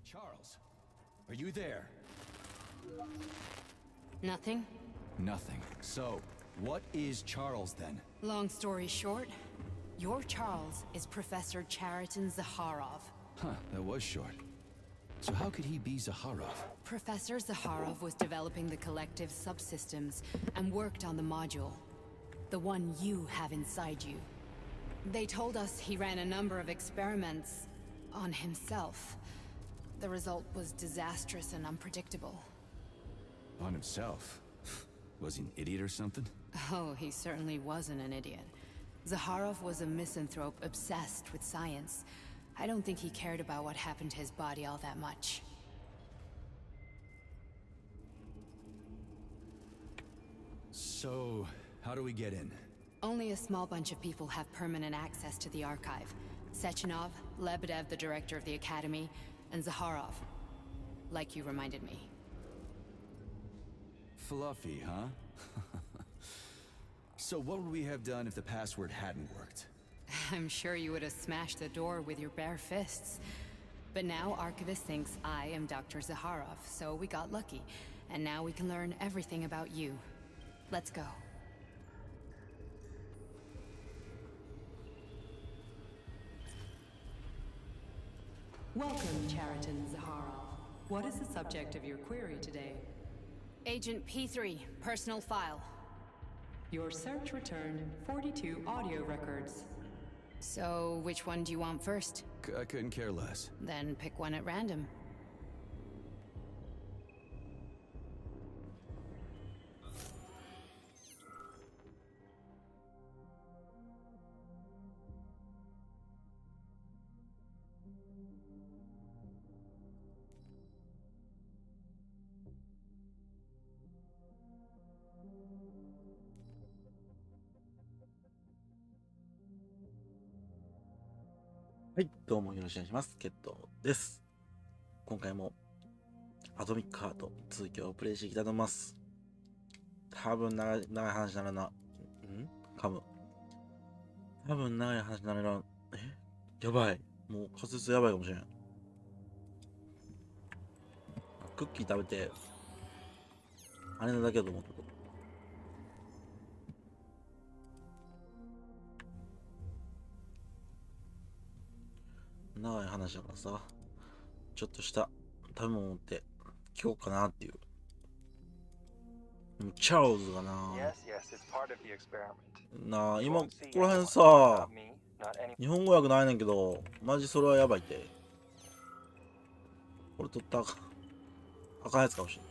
Charles, are you there? Nothing? Nothing. So, what is Charles then? Long story short, your Charles is Professor Chariton Zakharov. Huh, that was short. So how could he be Zakharov? Professor Zakharov was developing the collective subsystems and worked on the module. The one you have inside you. They told us he ran a number of experiments on himself. The result was disastrous and unpredictable. On himself? Was he an idiot or something? Oh, he certainly wasn't an idiot. Zakharov was a misanthrope obsessed with science. I don't think he cared about what happened to his body all that much. So, how do we get in? Only a small bunch of people have permanent access to the archive. Sechenov, Lebedev, the director of the Academy, and Zakharov. Like you reminded me. Fluffy, huh? So what would we have done if the password hadn't worked? I'm sure you would have smashed the door with your bare fists. But now Archivist thinks I am Dr. Zakharov, so we got lucky. And now we can learn everything about you. Let's go. Welcome, Chariton Zakharov. What is the subject of your query today? Agent P3, personal file. Your search returned 42 audio records. So, which one do you want first? I couldn't care less. Then pick one at random.はい、どうもよろしくお願いします。ケットです。今回もアトミックハート続きをプレイしていきたいと思います。多分長い話になるな。多分長い話になるな。やばい。もう滑舌やばいかもしれん。クッキー食べて、あれのだけだと思ったと。長い話だからさ、ちょっとした食べ物持って聞こうかなっていう。チャールズがな今ここら辺さ、日本語訳ないねんけど、マジそれはやばいって。これ取ったらあかんやつかもしれん。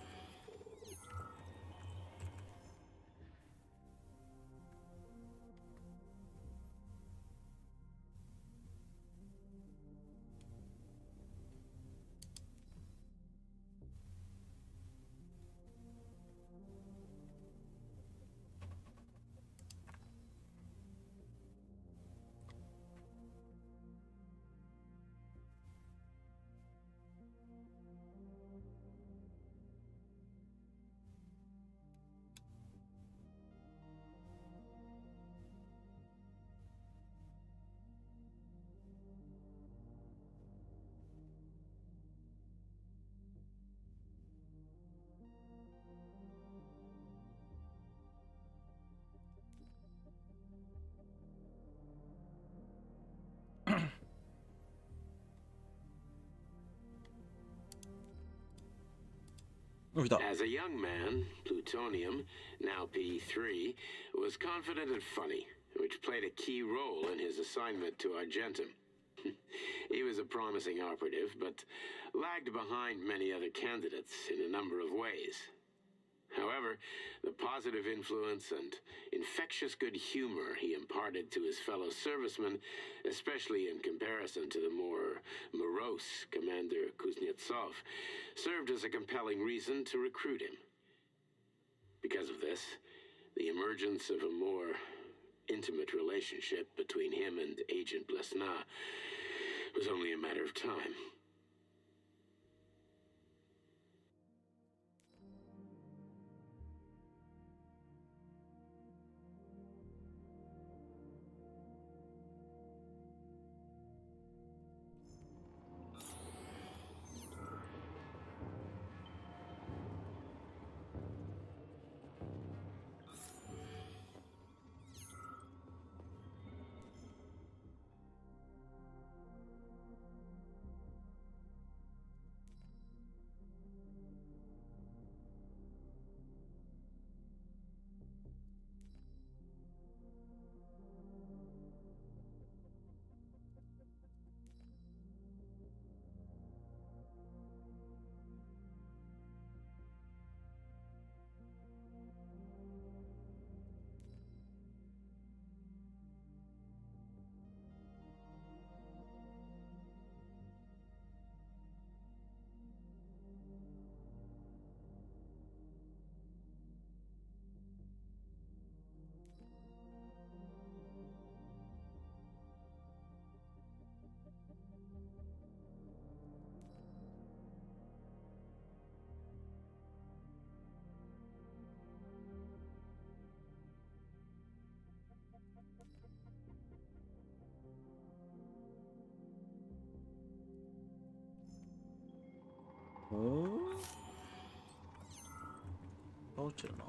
As a young man, Plutonium, now P3, was confident and funny, which played a key role in his assignment to Argentum. He was a promising operative, but lagged behind many other candidates in a number of ways. However, the positive influence and infectious good humor he imparted to his fellow servicemen, especially in comparison to the more morose Commander Kuznetsov, served as a compelling reason to recruit him. Because of this, the emergence of a more intimate relationship between him and Agent Blesna was only a matter of time. おお落ちるな。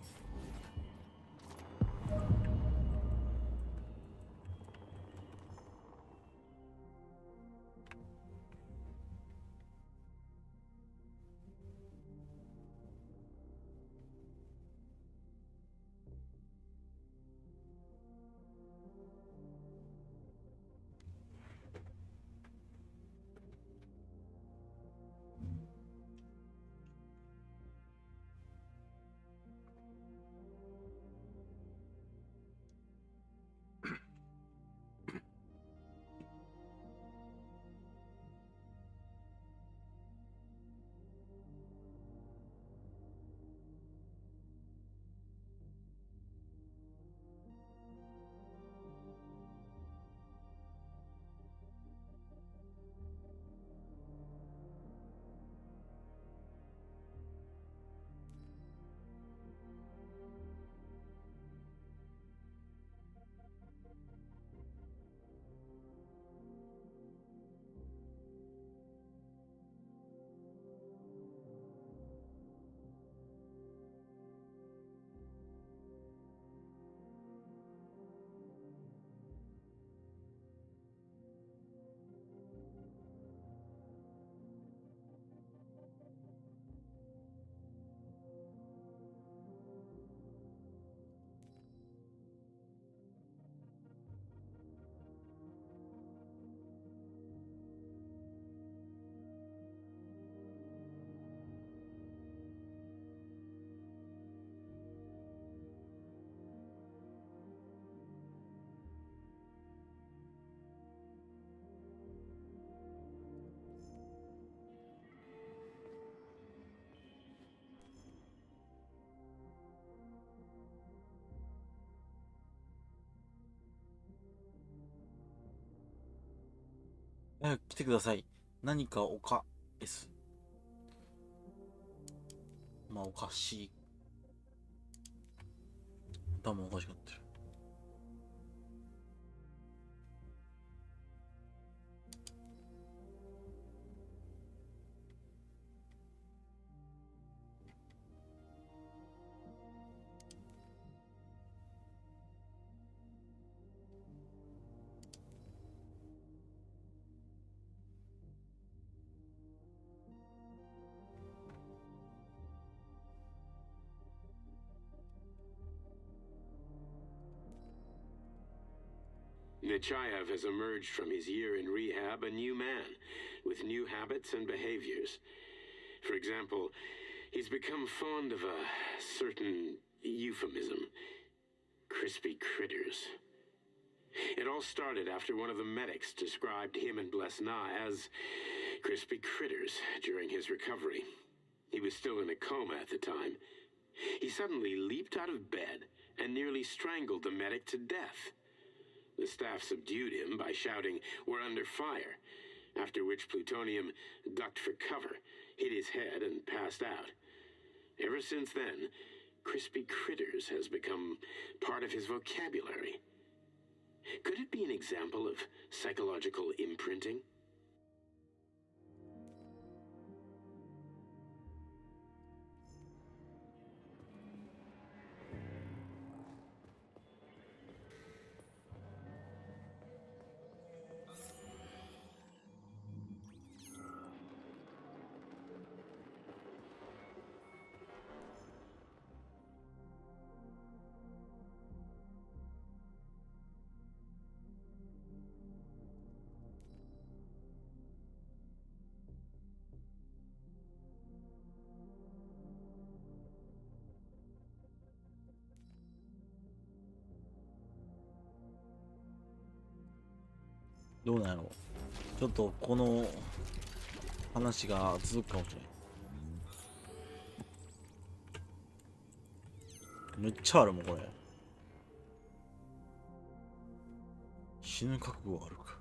来てください。何かおか S。まあおかしい。多分おかしかったる。Nechayev has emerged from his year in rehab a new man, with new habits and behaviors. For example, he's become fond of a certain euphemism. Crispy critters. It all started after one of the medics described him and Blesna as crispy critters during his recovery. He was still in a coma at the time. He suddenly leaped out of bed and nearly strangled the medic to death. The staff subdued him by shouting, "We're under fire," after which Plutonium ducked for cover, hit his head, and passed out. Ever since then, crispy critters has become part of his vocabulary. Could it be an example of psychological imprinting? どうなんやろう。ちょっとこの話が続くかもしれない。めっちゃあるもんこれ。死ぬ覚悟あるか。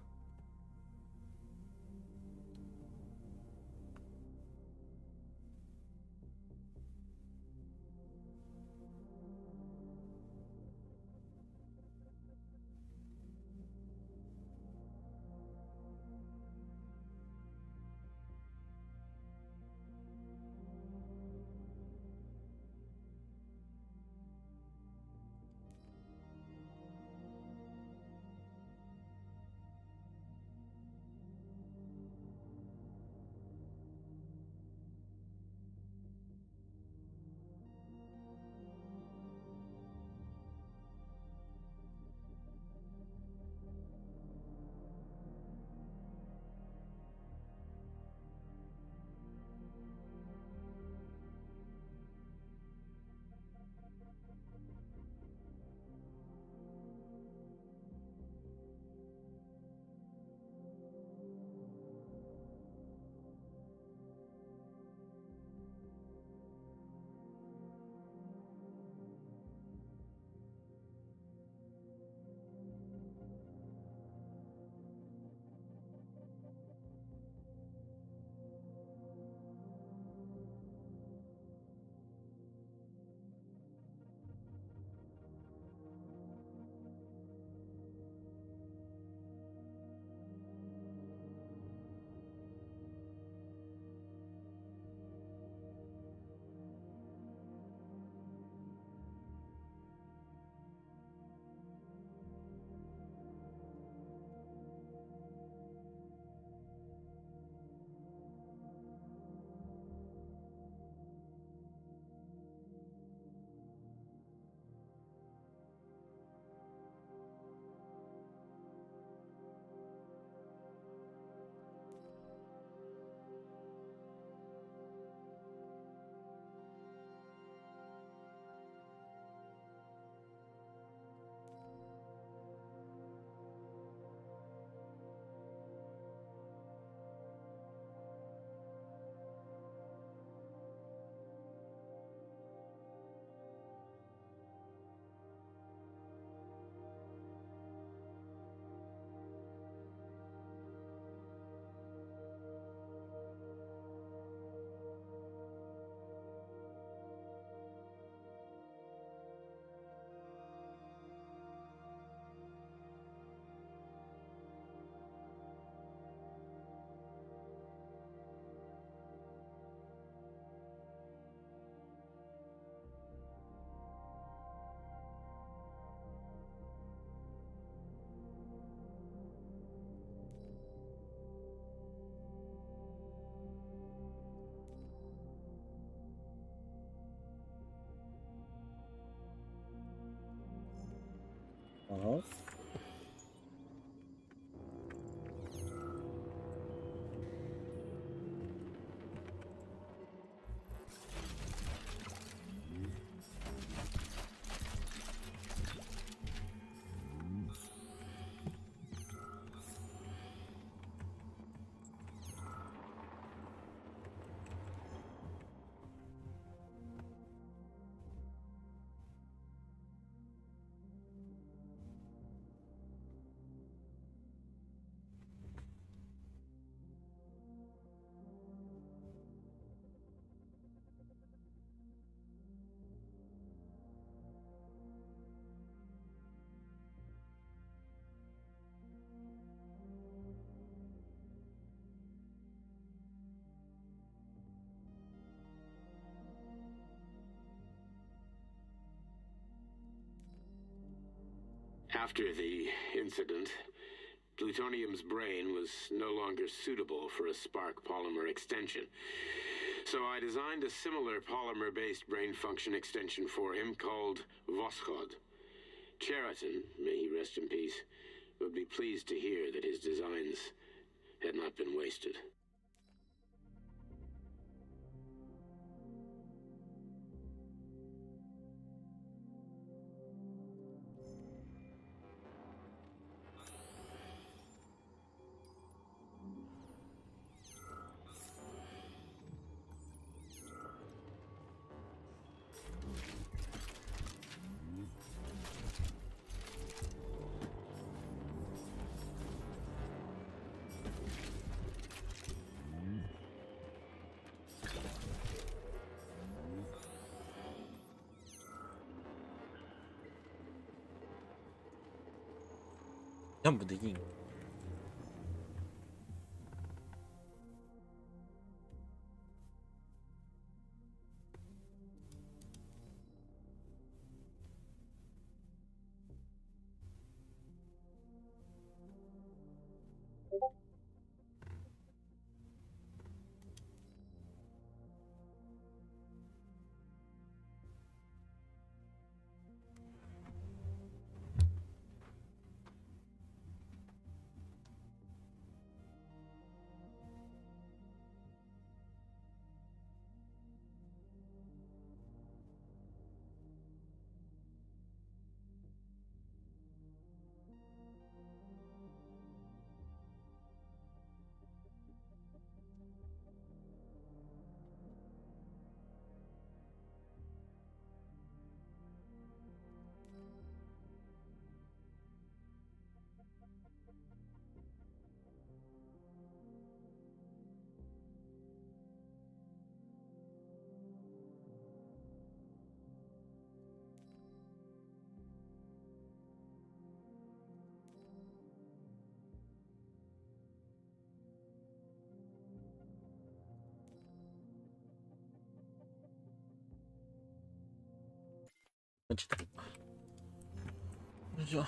After the incident, plutonium's brain was no longer suitable for a spark polymer extension. So I designed a similar polymer-based brain function extension for him called Voschod. Cheriton, may he rest in peace, would be pleased to hear that his designs had not been wasted.ジャンプできん。ちょっとよいしょ。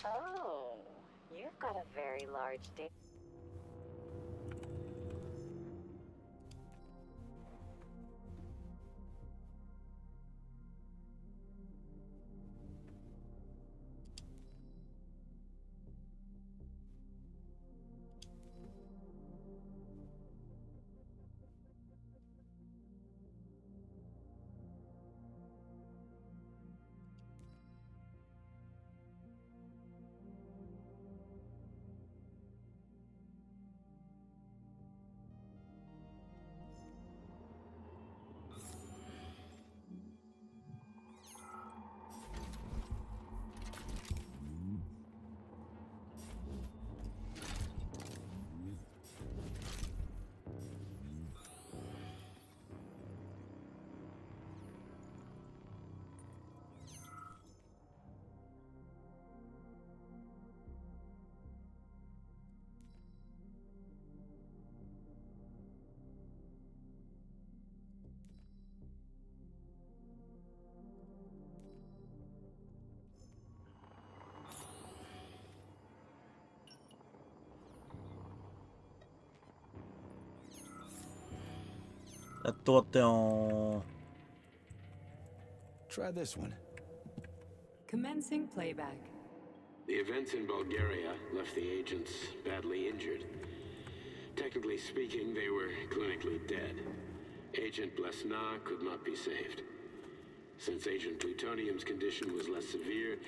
Oh, you've got a very large data. やっと終わったよ Try this one. Commencing playback. The events in Bulgaria left the agents badly injured. Technically speaking, they were clinically dead. Agent Blesna could not be saved. Since Agent Plutonium's condition was less severe,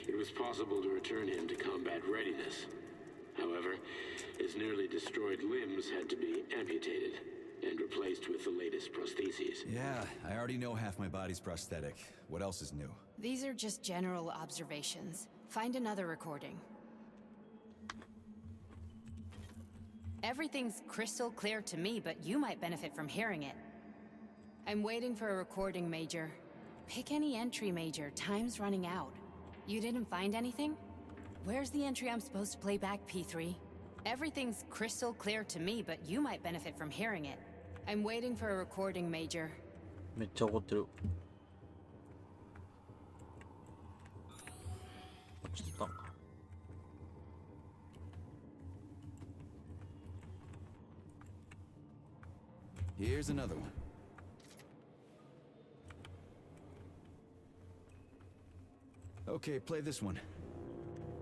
it was possible to return him to combat readiness. However, his nearly destroyed limbs had to be amputated and replaced with the latest prostheses. Yeah, I already know half my body's prosthetic. What else is new? These are just general observations. Find another recording. Everything's crystal clear to me, but you might benefit from hearing it. I'm waiting for a recording, Major. Pick any entry, Major. Time's running out. You didn't find anything? Where's the entry I'm supposed to play back, P3? Everything's crystal clear to me, but you might benefit from hearing it. I'm waiting for a recording, Major. めっちゃ怒ってるちょっと Here's another one. Okay, play this one.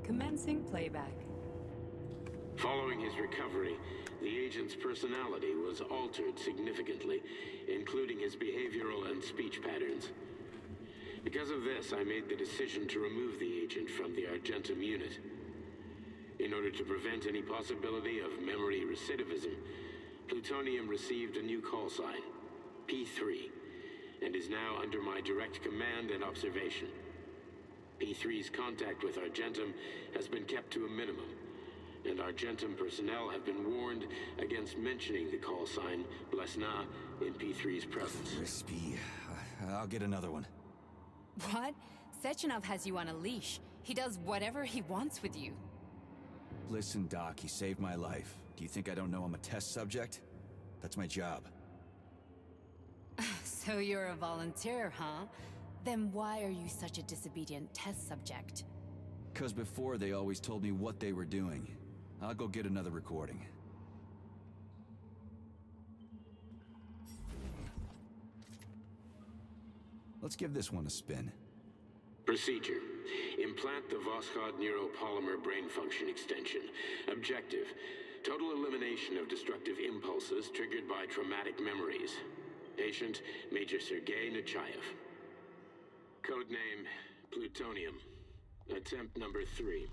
Commencing playback. Following his recovery, the agent's personality was altered significantly, including his behavioral and speech patterns. Because of this, I made the decision to remove the agent from the Argentum unit. In order to prevent any possibility of memory recidivism, Plutonium received a new call sign, P3, and is now under my direct command and observation. P3's contact with Argentum has been kept to a minimum, and Argentum personnel have been warned against mentioning the call sign Blesna in P3's presence. Crispy. I'll get another one. What? Sechenov has you on a leash. He does whatever he wants with you. Listen, Doc, he saved my life. Do you think I don't know I'm a test subject? That's my job. So you're a volunteer, huh? Then why are you such a disobedient test subject? 'Cause before they always told me what they were doing. I'll go get another recording. Let's give this one a spin. Procedure. Implant the Voskhod neuropolymer brain function extension. Objective. Total elimination of destructive impulses triggered by traumatic memories. Patient, Major Sergei Nechayev. Codename, Plutonium. Attempt number 3.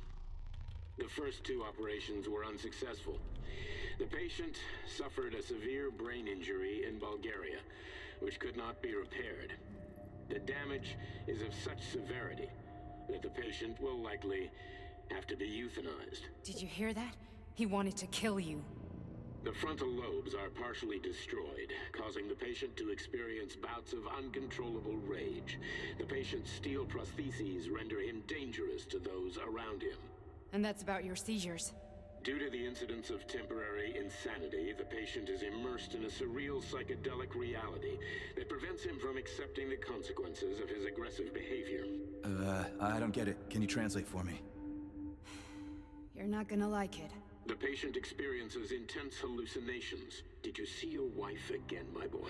The first 2 operations were unsuccessful. The patient suffered a severe brain injury in Bulgaria, which could not be repaired. The damage is of such severity that the patient will likely have to be euthanized. Did you hear that? He wanted to kill you. The frontal lobes are partially destroyed, causing the patient to experience bouts of uncontrollable rage. The patient's steel prostheses render him dangerous to those around him. And that's about your seizures. Due to the incidence of temporary insanity, the patient is immersed in a surreal psychedelic reality that prevents him from accepting the consequences of his aggressive behavior. I don't get it. Can you translate for me? You're not gonna like it. The patient experiences intense hallucinations. Did you see your wife again, my boy?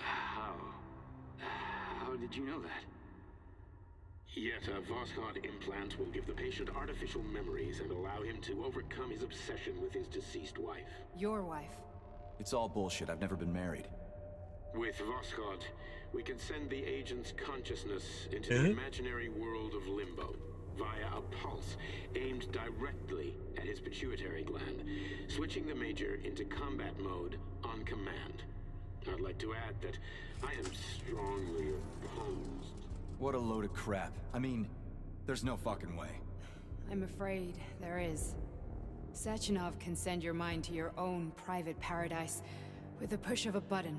How did you know that? Yet a Voskhod implant will give the patient artificial memories and allow him to overcome his obsession with his deceased wife. Your wife. It's all bullshit. I've never been married. With Voskhod, we can send the agent's consciousness into the imaginary world of limbo via a pulse aimed directly at his pituitary gland, switching the Major into combat mode on command. I'd like to add that I am strongly opposed. What a load of crap. I mean, there's no fucking way. I'm afraid there is. Sechenov can send your mind to your own private paradise with the push of a button.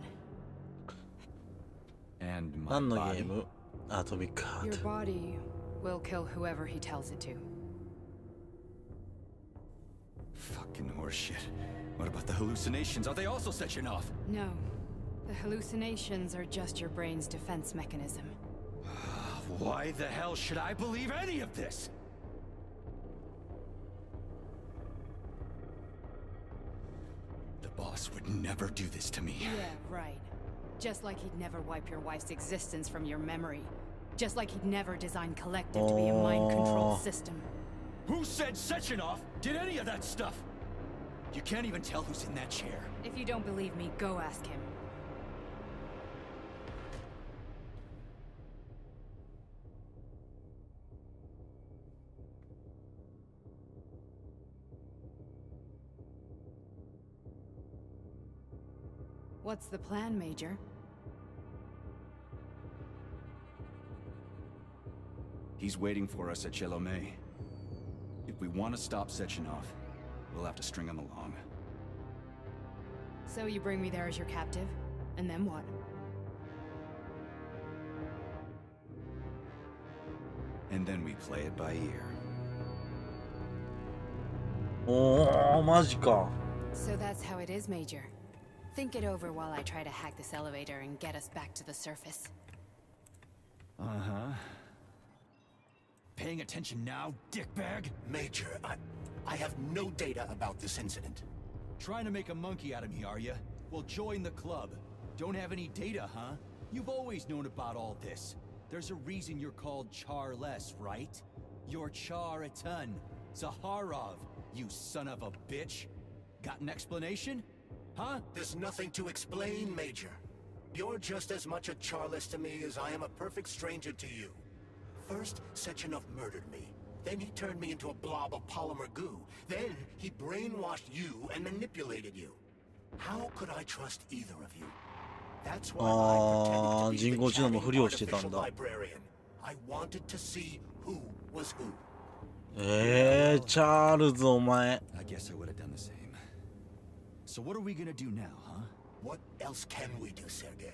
And my 何のゲ body. ームアトミックハー Your ト body will kill whoever he tells it to. Fucking horseshit. What about the hallucinations? Are they also Sechenov? No. The hallucinations are just your brain's defense mechanism. Why the hell should I believe any of this? The boss would never do this to me. Yeah, right. Just like he'd never wipe your wife's existence from your memory. Just like he'd never designed Collective to be a mind-controlled system. Who said Sechenov did any of that stuff? You can't even tell who's in that chair. If you don't believe me, go ask him. What's the plan, Major? He's waiting for us at Chelomey. If we want to stop Sechenov, we'll have to string him along. So you bring me there as your captive? And then what? And then we play it by ear. おー、マジか。 So that's how it is, Major. Think it over while I try to hack this elevator and get us back to the surface. Uh-huh. Paying attention now, dickbag? Major, I have no data about this incident. Trying to make a monkey out of me, are you? Well, join the club. Don't have any data, huh? You've always known about all this. There's a reason you're called Charless, right? You're Char a ton. Zaharov, you son of a bitch. Got an explanation? Huh? There's nothing to explain, Major. You're just as much a Charless to me as I am a perfect stranger to you. First, Sechenov murdered me. Then he turned me into a blob of polymer goo. Then he brainwashed you and manipulated you. How could I trust either of you? That's why I pretended to be the chatting artificial librarian. I wanted to see who was who. チャールズお前。 I guess I would have done the same. So what are we gonna do now, huh? What else can we do, Sergei?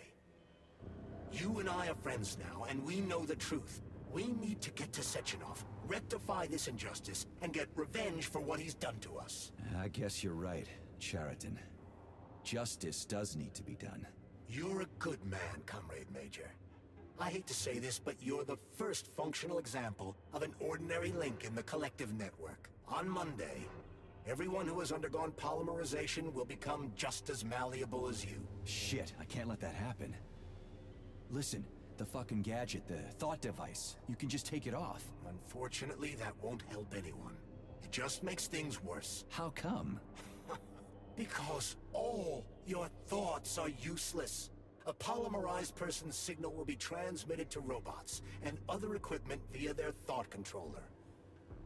You and I are friends now, and we know the truth. We need to get to Sechenov, rectify this injustice, and get revenge for what he's done to us. I guess you're right, Chariton. Justice does need to be done. You're a good man, Comrade Major. I hate to say this, but you're the first functional example of an ordinary link in the Collective network. On Monday, everyone who has undergone polymerization will become just as malleable as you. Shit, I can't let that happen. Listen, the fucking gadget, the thought device, you can just take it off. Unfortunately, that won't help anyone. It just makes things worse. How come? Because all your thoughts are useless. A polymerized person's signal will be transmitted to robots and other equipment via their thought controller.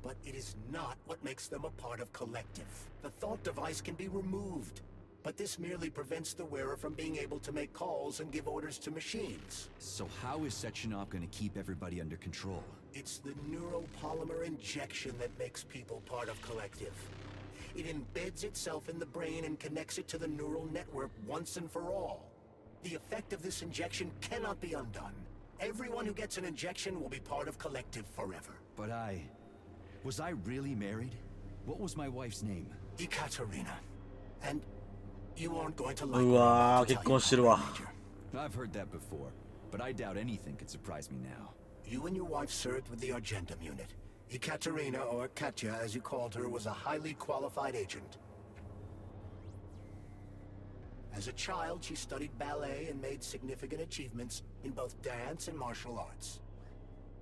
But it is not what makes them a part of Collective. The thought device can be removed, but this merely prevents the wearer from being able to make calls and give orders to machines. So how is Sechenov gonna keep everybody under control? It's the neuropolymer injection that makes people part of Collective. It embeds itself in the brain and connects it to the neural network once and for all. The effect of this injection cannot be undone. Everyone who gets an injection will be part of Collective forever. But was I really married? What was my wife's name? Ekaterina. And you aren't going to like うわー、 what I 結 have to 婚 tell して you, るわ。 Major. I've heard that before, but I doubt anything could surprise me now. You and your wife served with the Argentum unit. Ekaterina, or Katya as you called her, was a highly qualified agent. As a child, she studied ballet and made significant achievements in both dance and martial arts.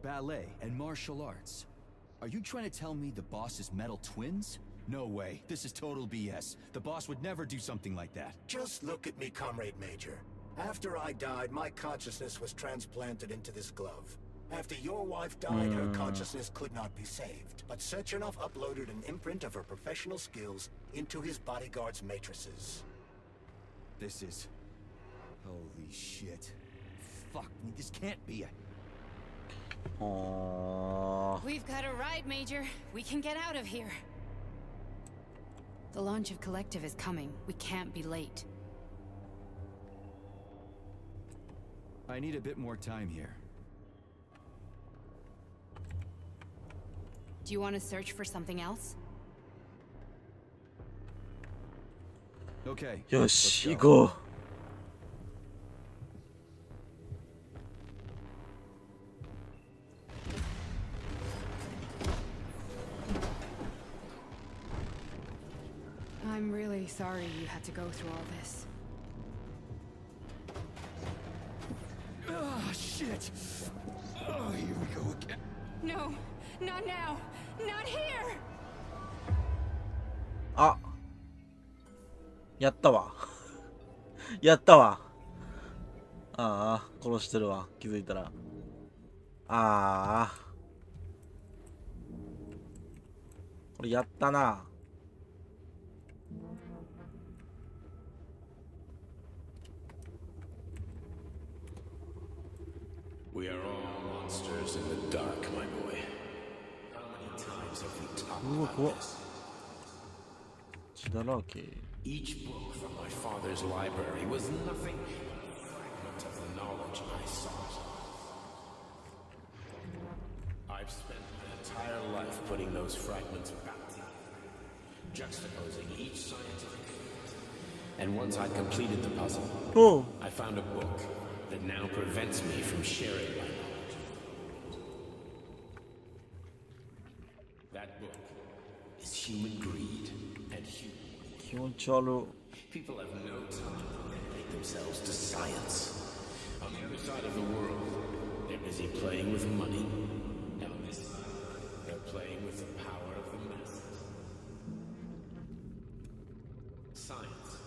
Ballet and martial arts. Are you trying to tell me the boss is metal twins? No way. This is total BS. The boss would never do something like that. Just look at me, Comrade Major. After I died, my consciousness was transplanted into this glove. After your wife died, her consciousness could not be saved. But Sechenov uploaded an imprint of her professional skills into his bodyguard's matrices. This is... Holy shit. Fuck me, this can't be a... あ We've got a ride, Major. We can get out of here. The launch of Collective is coming. We can't be late. I need a bit more time here. Do you want to search for something else? Okay. ーよし、 let's 行 go. こう。I'm really sorry you had to go through all this. shit. Oh, here we go again. No, not now. Not here. あ、やったわ。やったわ。ああ、殺してるわ。気づいたら。ああ。これやったな。We are all monsters in the dark, my boy. How many times have we talked うわ、 about 怖っ。 this? 血だらけ。 Each book from my father's library was nothing but a fragment of the knowledge I sought. I've spent my entire life putting those fragments back together, juxtaposing each scientific. And once I'd completed the puzzle, おう。 I found a book that now prevents me from sharing my knowledge. That book is human greed and human. 気持ち悪。 People have no time to dedicate themselves to science. On the other side of the world, they're busy playing with money. And on this side, they're playing with the power of the masses. Science,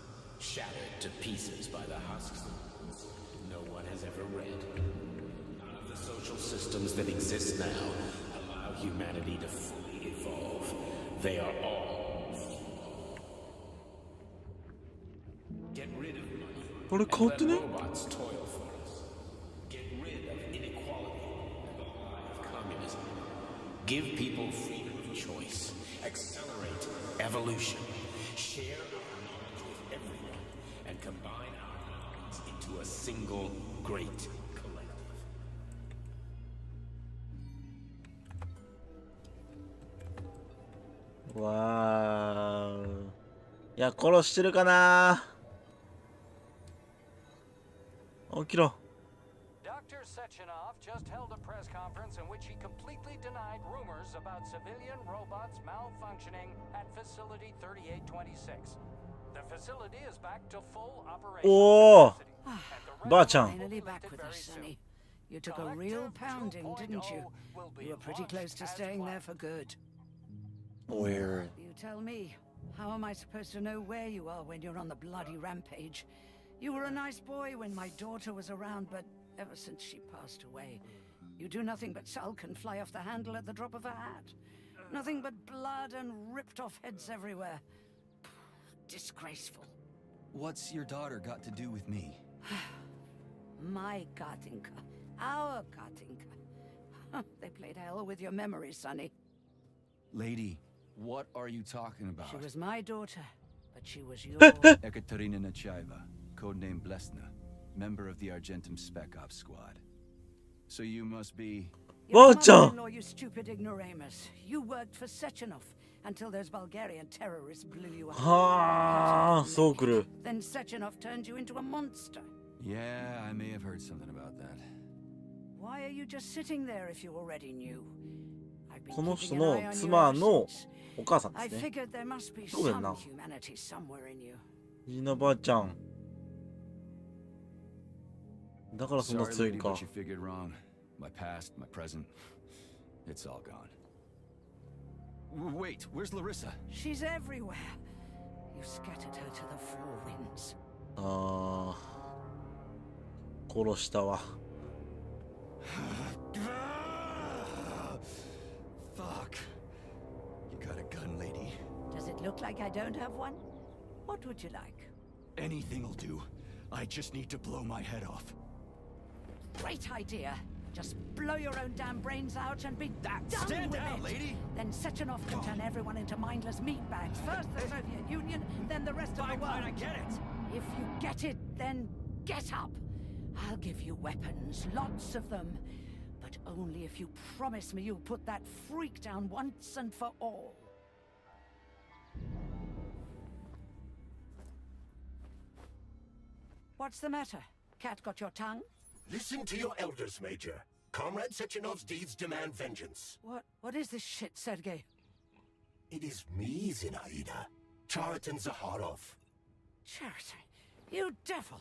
shattered to pieces by the husks no one has ever read. None of the social systems that exist now allow humanity to fully evolve. They are all get rid of money. これ And 変わって let ね。 robots toil for us. Get rid of inequality and the lie of communism. Give people freedom of choice. Accelerate evolution. Share our knowledge with everyone and combine our minds into a single great collective. わー。いや、殺してるかな。起きろ。 Dr. Sechenov just held a press conference in which he completely denied rumors about civilian robots malfunctioning at Facility 3826. The facility is back to full operation. おー。 And the ばあちゃん。 Finally back with us, Sonny. You took a real pounding, didn't you? You were pretty close to staying there for good. Where? You tell me. How am I supposed to know where you are when you're on the bloody rampage? You were a nice boy when my daughter was around, but ever since she passed away, you do nothing but sulk and fly off the handle at the drop of a hat. Nothing but blood and ripped off heads everywhere. Disgraceful. What's your daughter got to do with me? My Katinka. Our Katinka. They played hell with your memory, Sonny. Lady, what are you talking about? She was my daughter, but she was yours. Ekaterina Nechaeva, codename Blesna, member of the Argentum Spec Ops squad. So you must be... Your Roger. mother-in-law, you stupid ignoramus. You worked for Sechenov until those Bulgarian terrorists blew you up. はあ、そう来る。 Then Sechenov turned you into a monster. Yeah, I may have heard something about that. Why are you just sitting there if you already knew? I've been この人 keeping an の eye on you 妻 ever の since. お母さんで I すね。 figured there must be そうだよな。 some humanity somewhere in you. ジーナばあちゃん。だからそんな Sorry, 強い lady, んか but。you figured wrong. My past, my present, it's all gone. Wait, where's Larissa? She's everywhere. You scattered her to the four winds. ああ。殺したわ。 Fuck. You got a gun, lady? Does it look like I don't have one? What would you like? Anything'll do. I just need to blow my head off. Great idea. Just blow your own damn brains out and be done Stand with down, it. lady! Then Sechenov can turn everyone into mindless meatbags. First the Soviet Union, then the rest of the world. I get it. If you get it, then get up. I'll give you weapons, lots of them. But only if you promise me you'll put that freak down once and for all. What's the matter? Cat got your tongue? Listen to your elders, Major. Comrade Sechenov's deeds demand vengeance. What is this shit, Sergei? It is me, Zinaida. Chariton Zaharov. Chariton, you devil!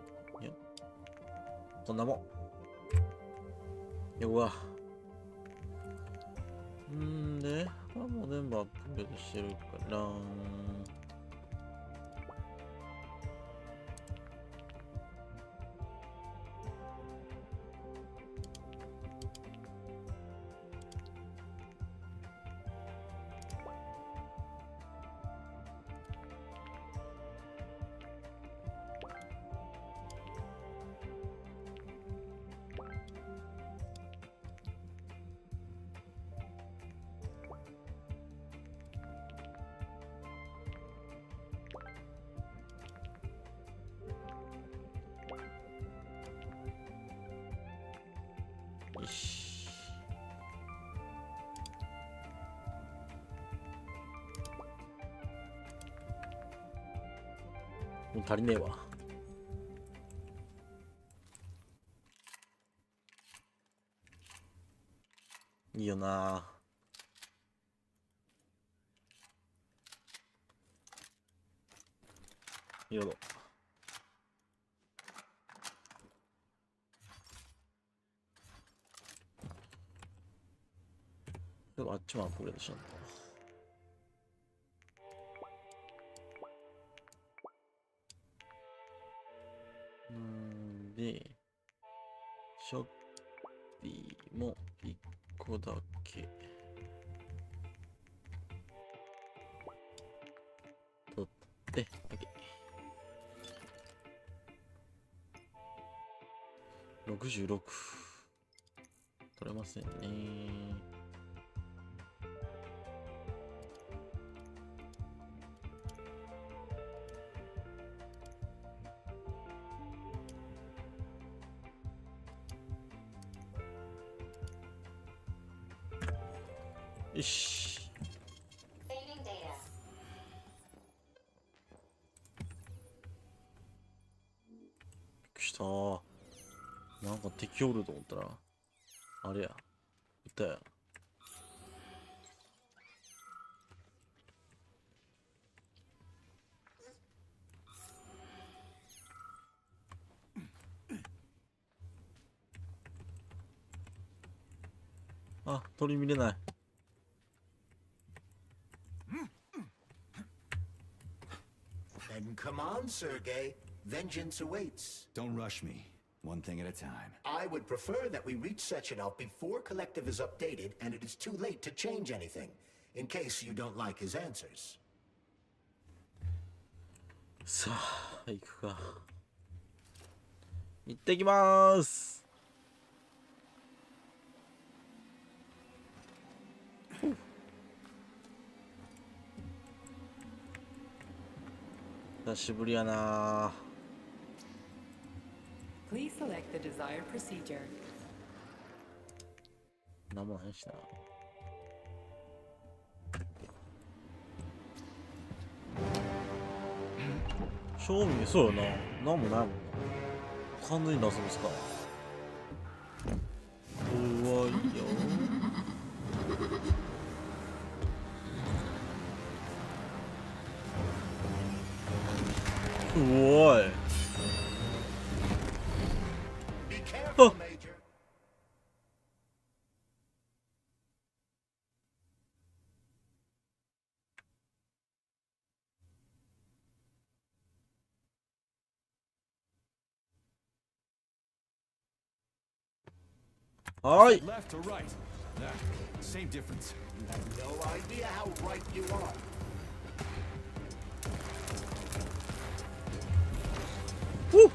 こんなもん。よわ。で、もう全部アップデートしてるから。よし。もう足りねえわ。いいよな。よど。でもあっちもアップグレードしたんだ。で、ショッピーも1個だけ取って、OK。66取れませんね。よし。びっくりした。なんか敵おると思ったら、あれや。いたや。あ、鳥見れない。Then come on, Sergei. Vengeance awaits. Don't rush me. One thing at a time. I would prefer that we reach Sechenov before Collective is updated and it is too late to change anything, in case you don't like his answers. さあ、行くか。行ってきまーす。久しぶりやな。Please select the desired procedure. なんもないしな。賞味そうよな。なんもないもんな。完全に出すんですか。怖いよ。怖い。あ。はい。Left or right? Nah, same difference. You have no idea how right you are. Woo!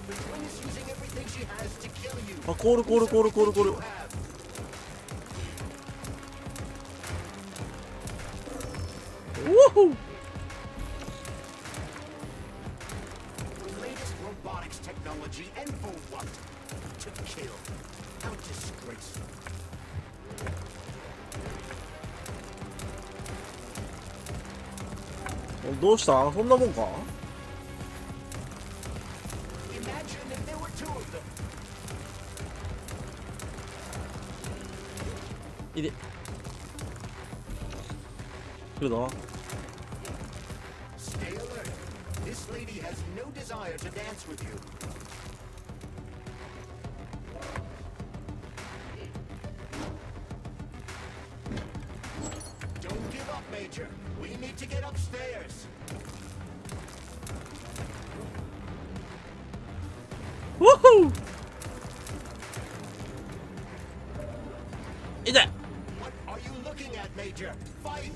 The twin is using everything she has to kill you. あ、コールコールコールコールコール。Woohoo! Latest robotics technology and for what? To kill. How disgraceful. どうした？そんなもんか？ Imagine if there were two of them. いで。来るぞ。This lady has no desire to dance with you. Don't give up, Major. We need to get upstairs. Woohoo! 痛い。 What are you looking at, Major? Fight!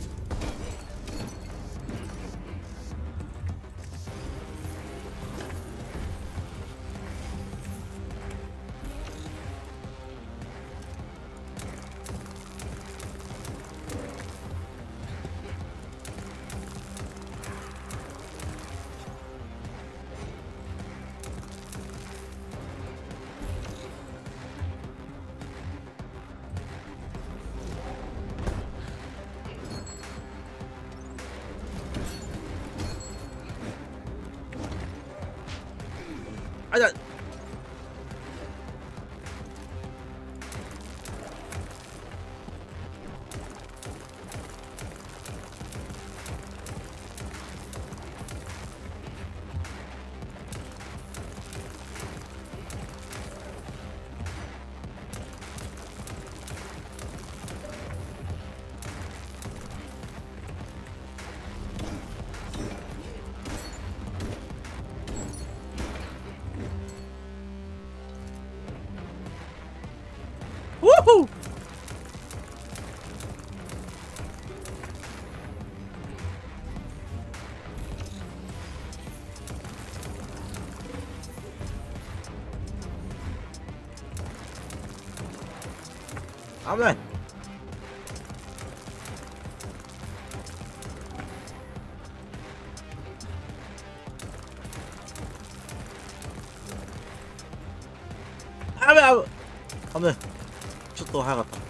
あ、痛い。Woohoo! 危ない。危ない危ない。ちょっと早かった。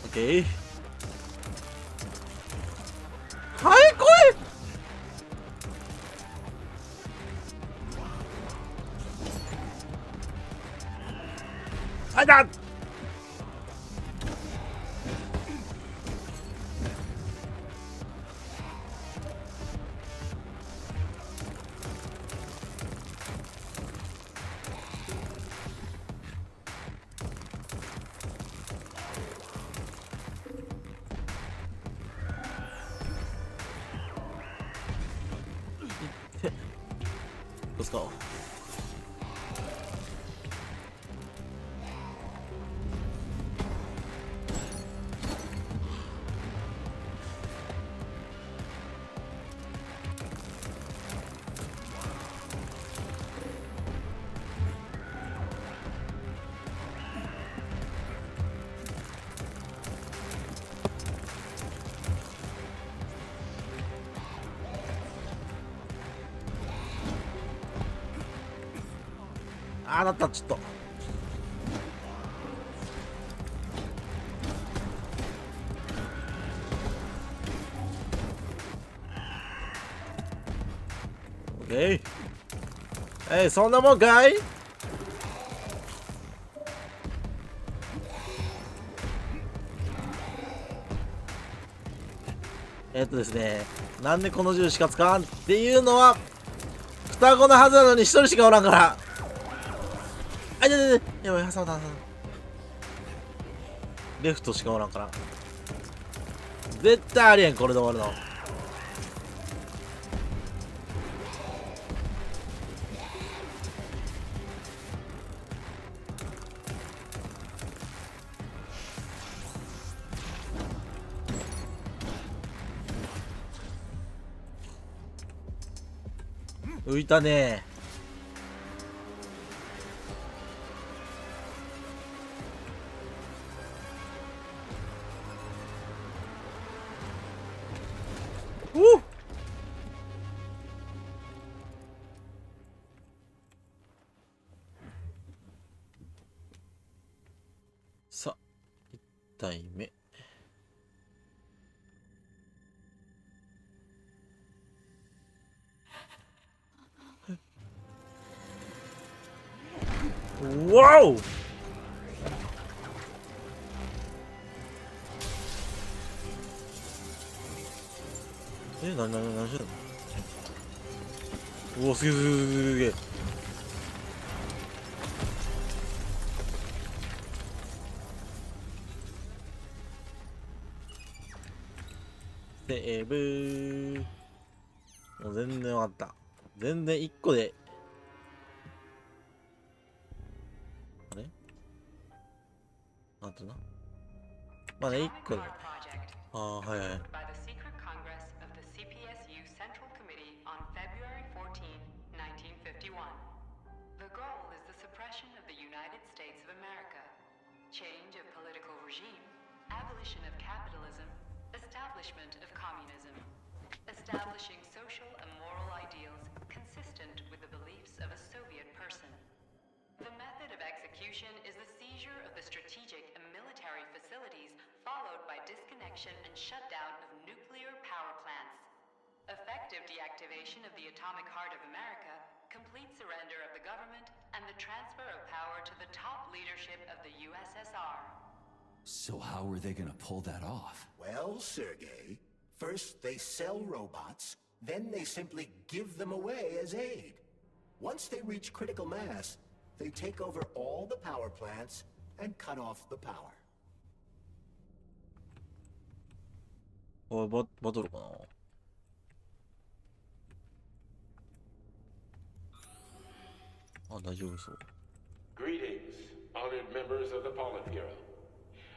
オッケー。はい、来い。あいだ。Let's go. あーだった、ちょっと。オッケー。そんなもんかい。ですね、なんでこの銃しか使わんっていうのは双子のはずなのに一人しかおらんから。あ、いやいやいや、やばい、挟んだ。レフトしかおらんから絶対ありえん、これで終わるの。浮いたね。体目。わお。何してんの。おお、すげえすげえ。セーブ。もう全然わかった。全然1個で。あれなんてな。まあね、1個で。ああ、はいはい。Change of political regime, abolition of capitalism, establishment of communism, establishing social and moral ideals consistent with the beliefs of a Soviet person. The method of execution is the seizure of the strategic and military facilities, followed by disconnection and shutdown of nuclear power plants. Effective deactivation of the atomic heart of America, complete surrender of the government, and the transfer of power to the top leadership of the USSR. So how are they gonna pull that off? Well, Sergei, first they sell robots, then they simply give them away as aid. Once they reach critical mass, they take over all the power plants and cut off the power. おい、バトルかな。あ、大丈夫そう。Greetings, honored members of the Politburo.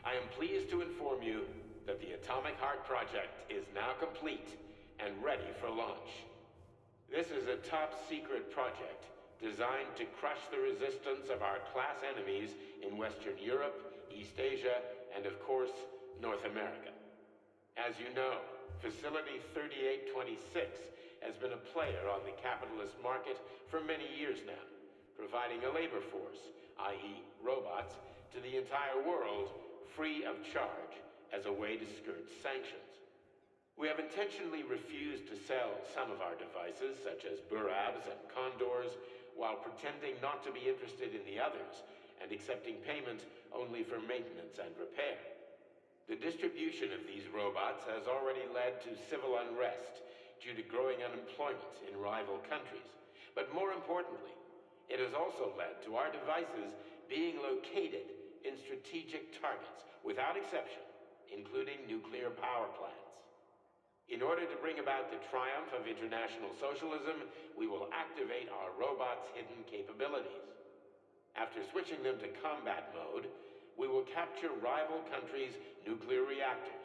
I am pleased to inform you that the Atomic Heart Project is now complete and ready for launch. This is a top-secret project designed to crush the resistance of our class enemies in Western Europe, East Asia, and of course, North America. As you know, Facility 3826 has been a player on the capitalist market for many years now, providing a labor force, i.e. robots, to the entire world free of charge as a way to skirt sanctions. We have intentionally refused to sell some of our devices, such as Burabs and Condors, while pretending not to be interested in the others and accepting payment only for maintenance and repair. The distribution of these robots has already led to civil unrest due to growing unemployment in rival countries. But more importantly, it has also led to our devices being located in strategic targets, without exception, including nuclear power plants. In order to bring about the triumph of international socialism, we will activate our robots' hidden capabilities. After switching them to combat mode, we will capture rival countries' nuclear reactors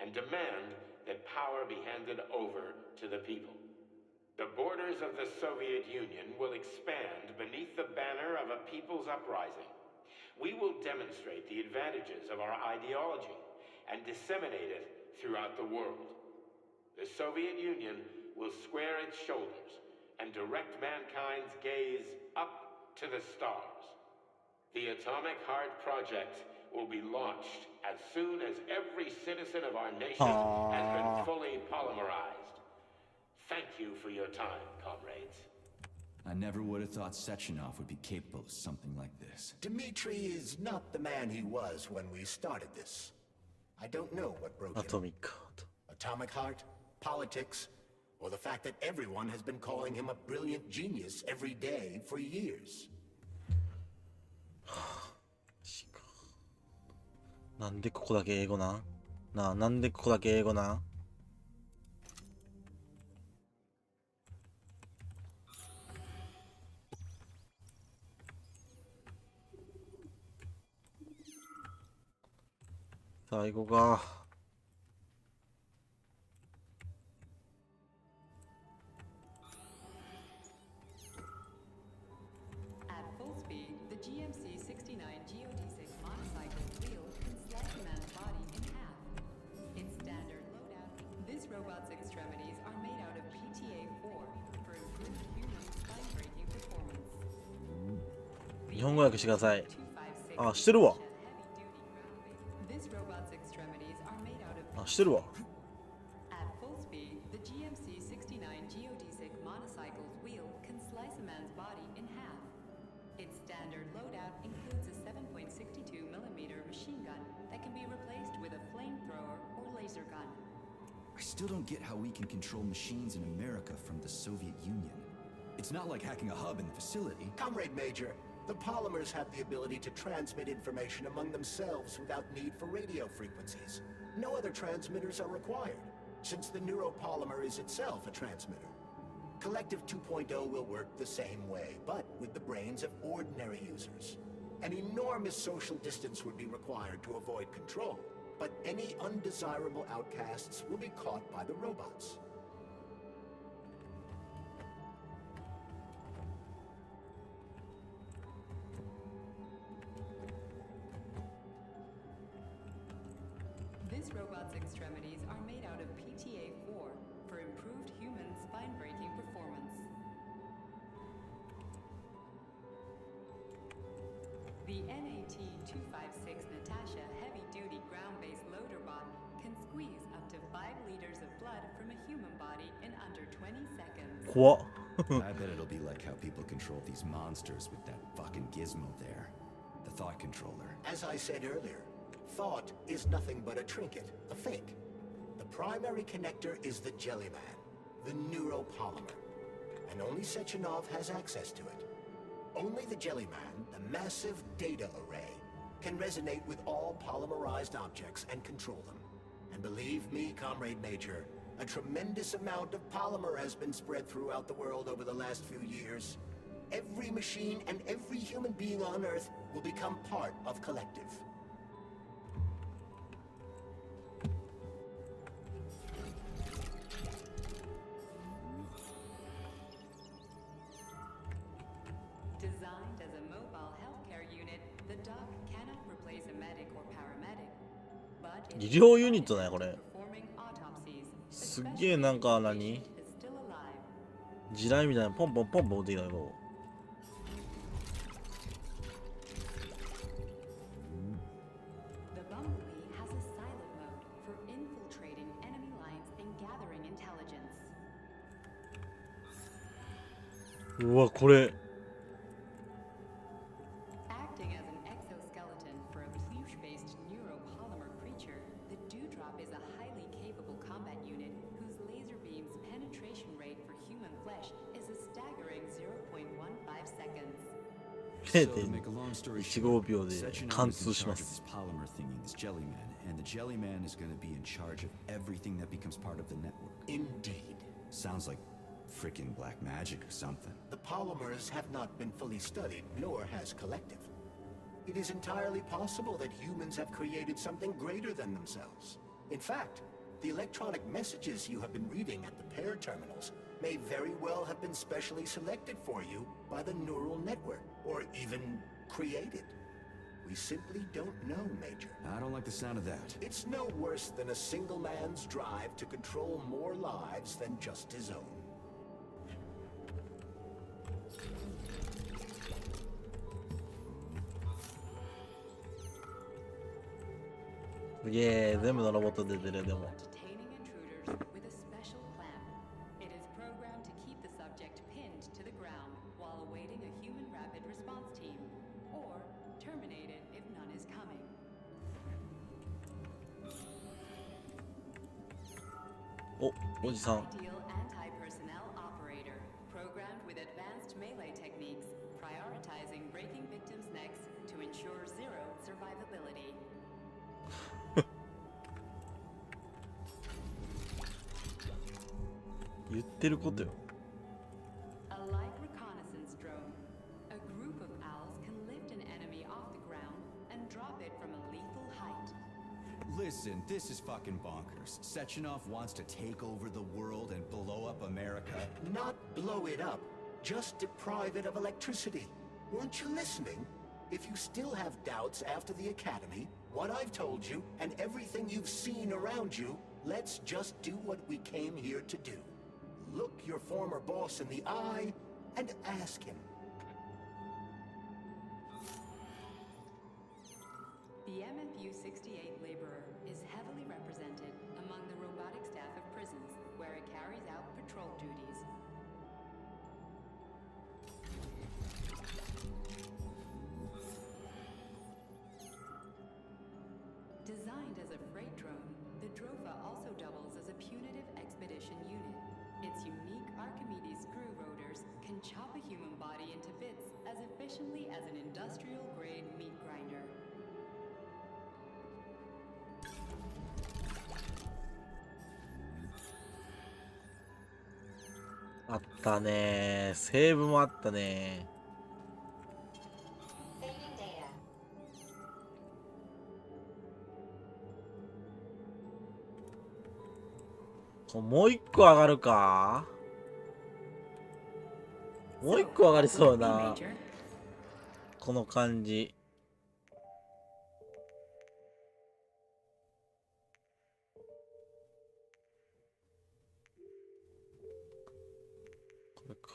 and demand that power be handed over to the people. The borders of the Soviet Union will expand beneath the banner of a people's uprising. We will demonstrate the advantages of our ideology and disseminate it throughout the world. The Soviet Union will square its shoulders and direct mankind's gaze up to the stars. The Atomic Heart Project will be launched as soon as every citizen of our nation has been fully polymerized. Thank you for your time, comrades. I never would have thought Sechenov would be capable of something like this. Dmitri is not the man he was when we started this. I don't know what broke him. Atomic Heart. Atomic Heart, politics, or the fact that everyone has been calling him a brilliant genius every day for years. なんでここだけ英語なんなあ、なんでここだけ英語なん最後か。At full speed, the GMC-69 GOD6 monocycle wheel can slice a man's body in half. Its standard loadout, this robot's extremities are made out of PTA-4 for improved human spine-breaking performance. 日本語訳してください。あ、してるわ。This robot してるわ。At full speed, the GMC-69 geodesic monocycle's wheel can slice a man's body in half. Its standard loadout includes a 7.62mm machine gun that can be replaced with a flamethrower or laser gun. I still don't get how we can control machines in America from the Soviet Union. It's not like hacking a hub in the facility. Comrade Major, the polymers have the ability to transmit information among themselves without need for radio frequencies. No other transmitters are required, since the neuropolymer is itself a transmitter. Collective 2.0 will work the same way, but with the brains of ordinary users. An enormous social distance would be required to avoid control, but any undesirable outcasts will be caught by the robots. This robot's extremities are made out of PTA-4 for improved human spine-breaking performance. The NAT-256 Natasha heavy-duty ground-based loader bot can squeeze up to 5 liters of blood from a human body in under 20 seconds. 怖っ。 I bet it'll be like how people control these monsters with that fucking gizmo there. The thought controller. As I said earlier, thought is nothing but a trinket, a fake. The primary connector is the Jellyman, the neuropolymer, and only Sechenov has access to it. Only the Jellyman, the massive data array, can resonate with all polymerized objects and control them. And believe me, Comrade Major, a tremendous amount of polymer has been spread throughout the world over the last few years. Every machine and every human being on Earth will become part of Collective. Designed as a mobile healthcare unit, the doc cannot replace a medic or paramedic, but it 医療ユニットだねこれ。 performing autopsies, すっげえなんか何 is still alive. 地雷みたいなポンポンポンポン打ってきたけど。 The Bumblebee has a silent mode for infiltrating enemy lines and gathering intelligence. うわこれ。 Acting as an exoskeleton for a pluche-based neuropolymer creature, the Dewdrop is a highly capable combat unit whose laser beam's penetration rate for human flesh is a staggering 0.15 seconds. So, to make a long story short, Sechenov is in Sechenov is in charge charge of of this polymer thingy, this Jellyman, and the Jellyman is going to be in charge of everything that becomes part of the network. Indeed. Sounds like freaking black magic or something. The polymers have not been fully studied, nor has Collective. It is entirely possible that humans have created something greater than themselves. In fact, the electronic messages you have been reading at the pair terminals may very well have been specially selected for you by the neural network, or even created. We simply don't know, Major. I don't like the sound of that. It's no worse than a single man's drive to control more lives than just his own. すげえ全部のロボット出てるでも。 Detaining intruders with a special clamp. It is programmed to keep the subject pinned to the ground while awaiting a human rapid response team, or terminated if none is coming. おじさん。 Ideal anti-personnel operator, programmed with advanced melee techniques, prioritizing breaking victims' necks to ensure zero survivability. 言ってることよ。 A light reconnaissance drone. A group of owls can lift an enemy off the ground and drop it from a lethal height. Listen, this is fucking bonkers. Sechenov wants to take over the world and blow up America. Not blow it up, just deprive it of electricity. Weren't you listening? If you still have doubts after the Academy, what I've told you, and everything you've seen around you, let's just do what we came here to do. Look your former boss in the eye and ask him. The MFU-68 laborer is heavily represented among as efficiently as an industrial-grade meat grinder. あったねー。セーブもあったねー。もう一個上がるか。もう一個上がりそうな。この感じ。これか。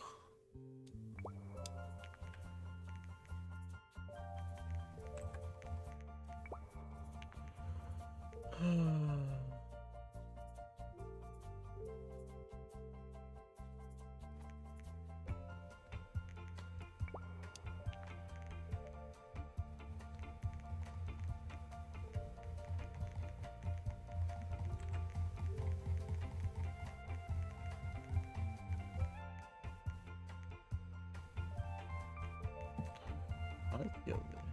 あれってやるんだよね。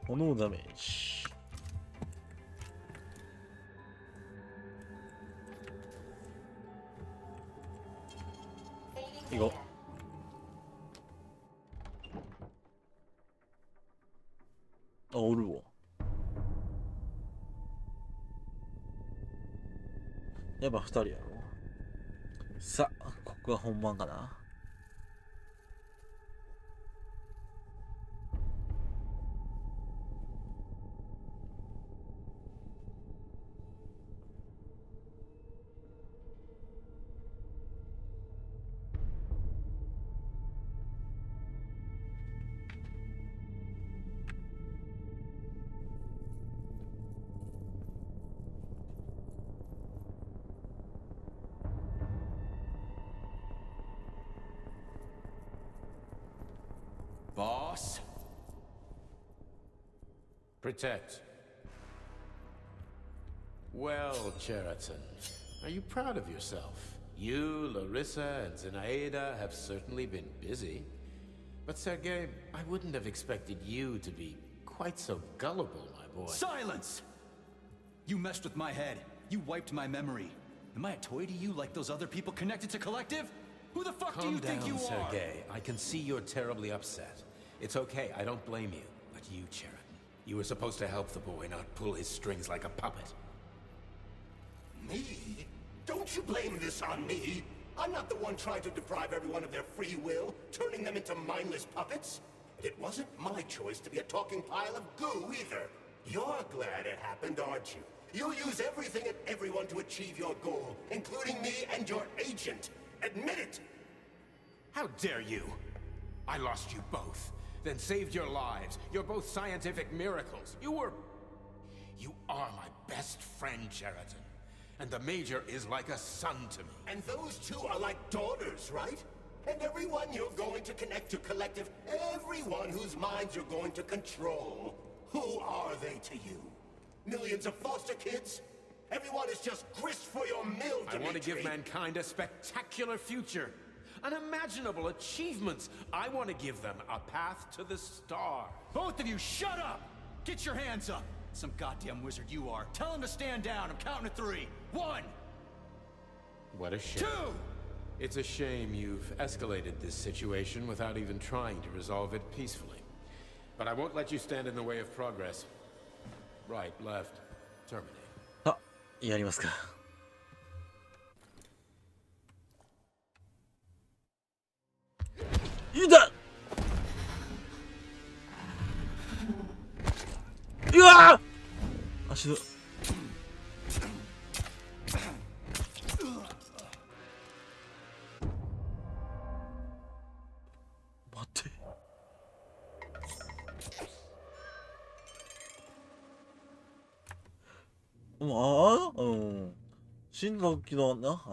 炎ダメージ。いこう。あ、おるわ。やっぱ2人やろ。さあ、ここが本番かな。Boss? Protect. Well, Cheriton, are you proud of yourself? You, Larissa, and Zenaida have certainly been busy. But Sergei, I wouldn't have expected you to be quite so gullible, my boy. Silence! You messed with my head. You wiped my memory. Am I a toy to you like those other people connected to Collective? Who the fuck do you think you are? Calm down, Sergei. I can see you're terribly upset. It's okay, I don't blame you. But you, Cheriton, you were supposed to help the boy, not pull his strings like a puppet. Me? Don't you blame this on me? I'm not the one trying to deprive everyone of their free will, turning them into mindless puppets. It wasn't my choice to be a talking pile of goo either. You're glad it happened, aren't you? You'll use everything and everyone to achieve your goal, including me and your agent. Admit it! How dare you? I lost you both, then saved your lives. You're both scientific miracles. You are my best friend, Cheriton. And the Major is like a son to me. And those two are like daughters, right? And everyone you're going to connect to Collective, everyone whose minds you're going to control. Who are they to you? Millions of foster kids? Everyone is just grist for your mill, Dimitri. I want to give mankind a spectacular future. Unimaginable achievements. I want to give them a path to the stars. Both of you, shut up! Get your hands up! Some goddamn wizard you are. Tell him to stand down. I'm counting to 3. 1! What a shame. 2! It's a shame you've escalated this situation without even trying to resolve it peacefully. But I won't let you stand in the way of progress. Right, left, terminate. あ、やりますか。いた。うわー、足の。待って。うん。死んだ時のな、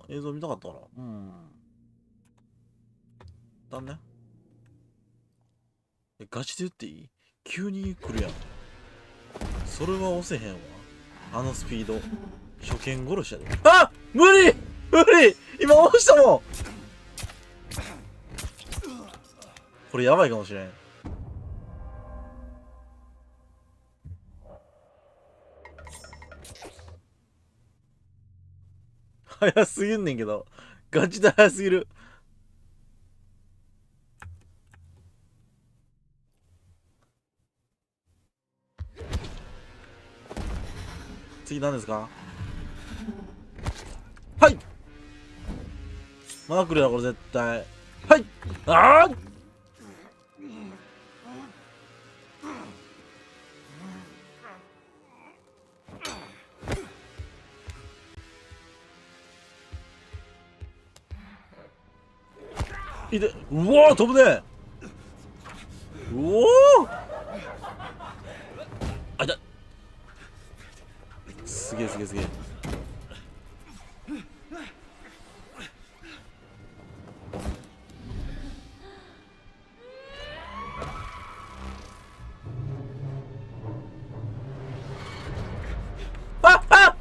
映像見たかったから。うん。だね。ガチで言っていい？急に来るやん。それは押せへんわ。あのスピード。初見殺しやで。あ！無理！無理、今押したもん。これやばいかもしれん。早すぎんねんけど、ガチで早すぎる。次何ですか？はい、まだ来るよこれ絶対。はい、ああ、いて、うわー飛ぶね。うおー、あ、いた。すげえすげえすげえ。ああ、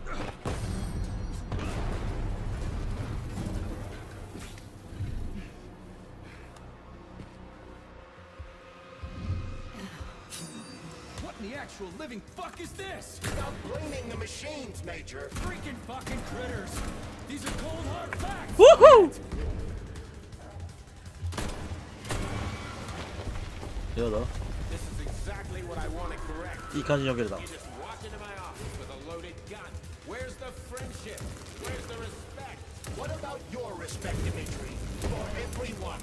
What in the actual living fuck is this? Stop blaming the machines, Major. Freaking fucking critters! These are cold hard facts! Woohoo! どうだ？ This is exactly what I want to correct. いい感じに避けれた。 You just walk into my office with a loaded gun. Where's the friendship? Where's the respect? What about your respect, Dimitri? For everyone.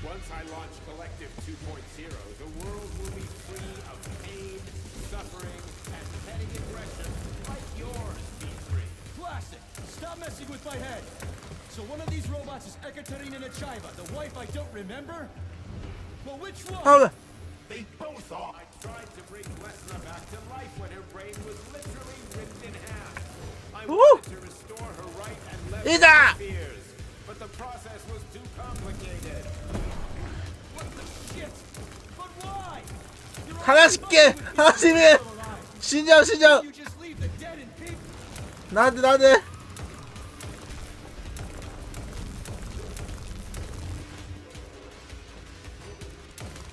Once I launch Collective 2.0, the world will be free of pain, suffering, and petty aggression like yours, P3. Classic! Stop messing with my head! So one of these robots is Ekaterina Nechaeva, the wife I don't remember? Well, which one? あぶね。 They both are. I tried to bring Lesna back to life when her brain was literally ripped in half. I wanted to restore her right and left hemispheres, but the process was too complicated. What the shit? But why? You're all 話聞け、話見。死んじゃう死んじゃう。 You just leave the dead in peace. なんでなんで。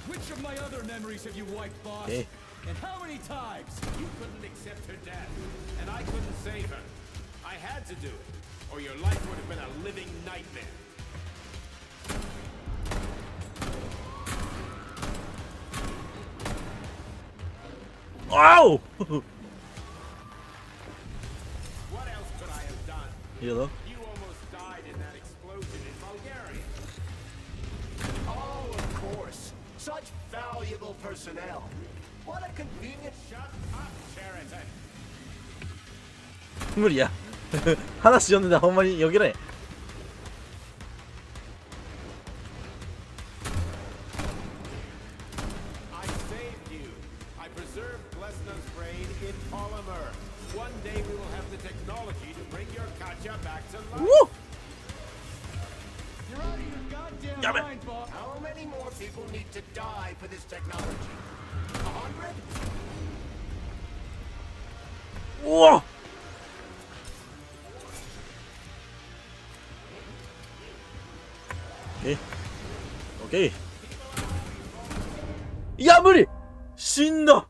Which of my other memories have you wiped, boss? Hey. And how many times? You couldn't accept her death, and I couldn't save her. I had to do it, or your life would have been a living nightmare. Wow! What else could I have done? You know? You almost died in that explosion in Bulgaria. Oh, of course. Such valuable personnel. What a convenient. Shut up, Sheraton. 無理や。話読んでたらほんまに避けない。 I saved you. I preserved Lesna's brain in polymer. One day we will have the technology to bring your Katya back to life. Woo! You're out of your goddamn Damn it. mind, boss. How many more people need to die for this technology? 100? うわ。オッケー。いや無理。死んだ。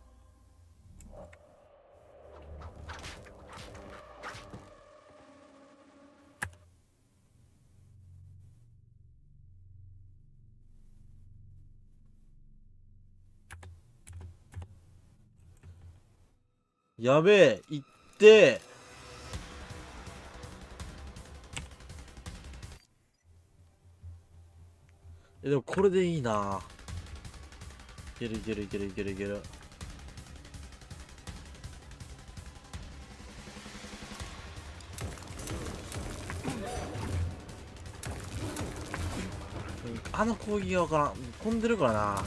やべえ、行って。でもこれでいいな。いけるいけるいけるいけるいける。あの攻撃がわからん。飛んでるからな。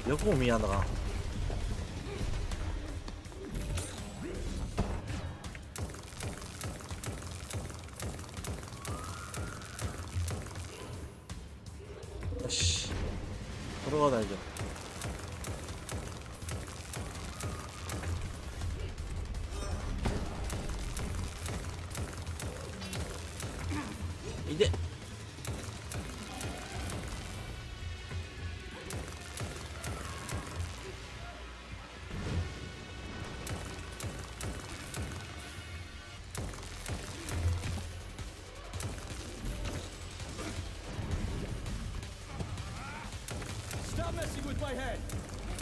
横も見やんだか。よし。これは大丈夫。Stop messing with my head!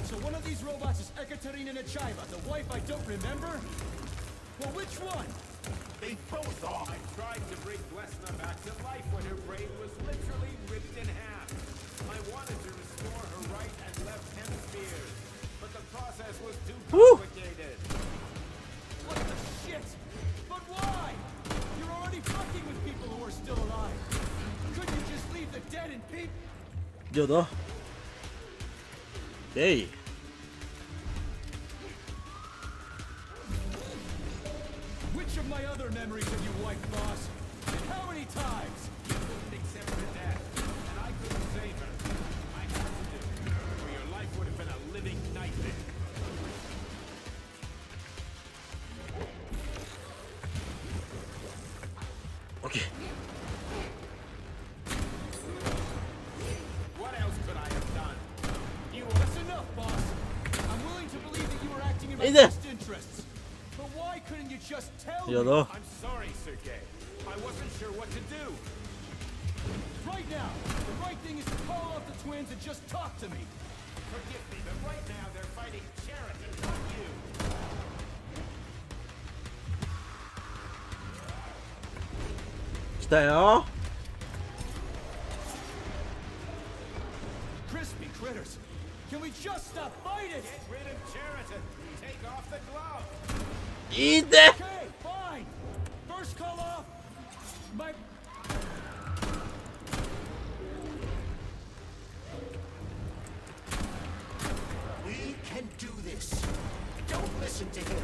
So one of these robots is Ekaterina Nechaeva, the wife I don't remember? Well, which one? They both are. I tried to bring Blesna back to life when her brain was literally ripped in half. I wanted to restore her right and left hemispheres, but the process was too complicated. What the shit? But why? You're already fucking with people who are still alive. Couldn't you just leave the dead in peace? 有的。Hey. Which of my other memories have you wiped, boss? And how many times? Except for that. And I couldn't save her. I had to do it, or your life would have been a living nightmare. Okay. What else could I have done? That's enough, boss. I'm willing to believe that you were acting in my Hey there. best interests. But why couldn't you just tell me? 有的。 I'm sorry, Sergei. I wasn't sure what to do. Right now, the right thing is to call off the twins and just talk to me. Forgive me, but right now they're fighting charity, not you. Stay. Crispy critters. Can we just stop fighting? Get rid of Cheriton. Take off the glove. いいで。 Okay, fine. First call off. My. We can do this. Don't listen to him.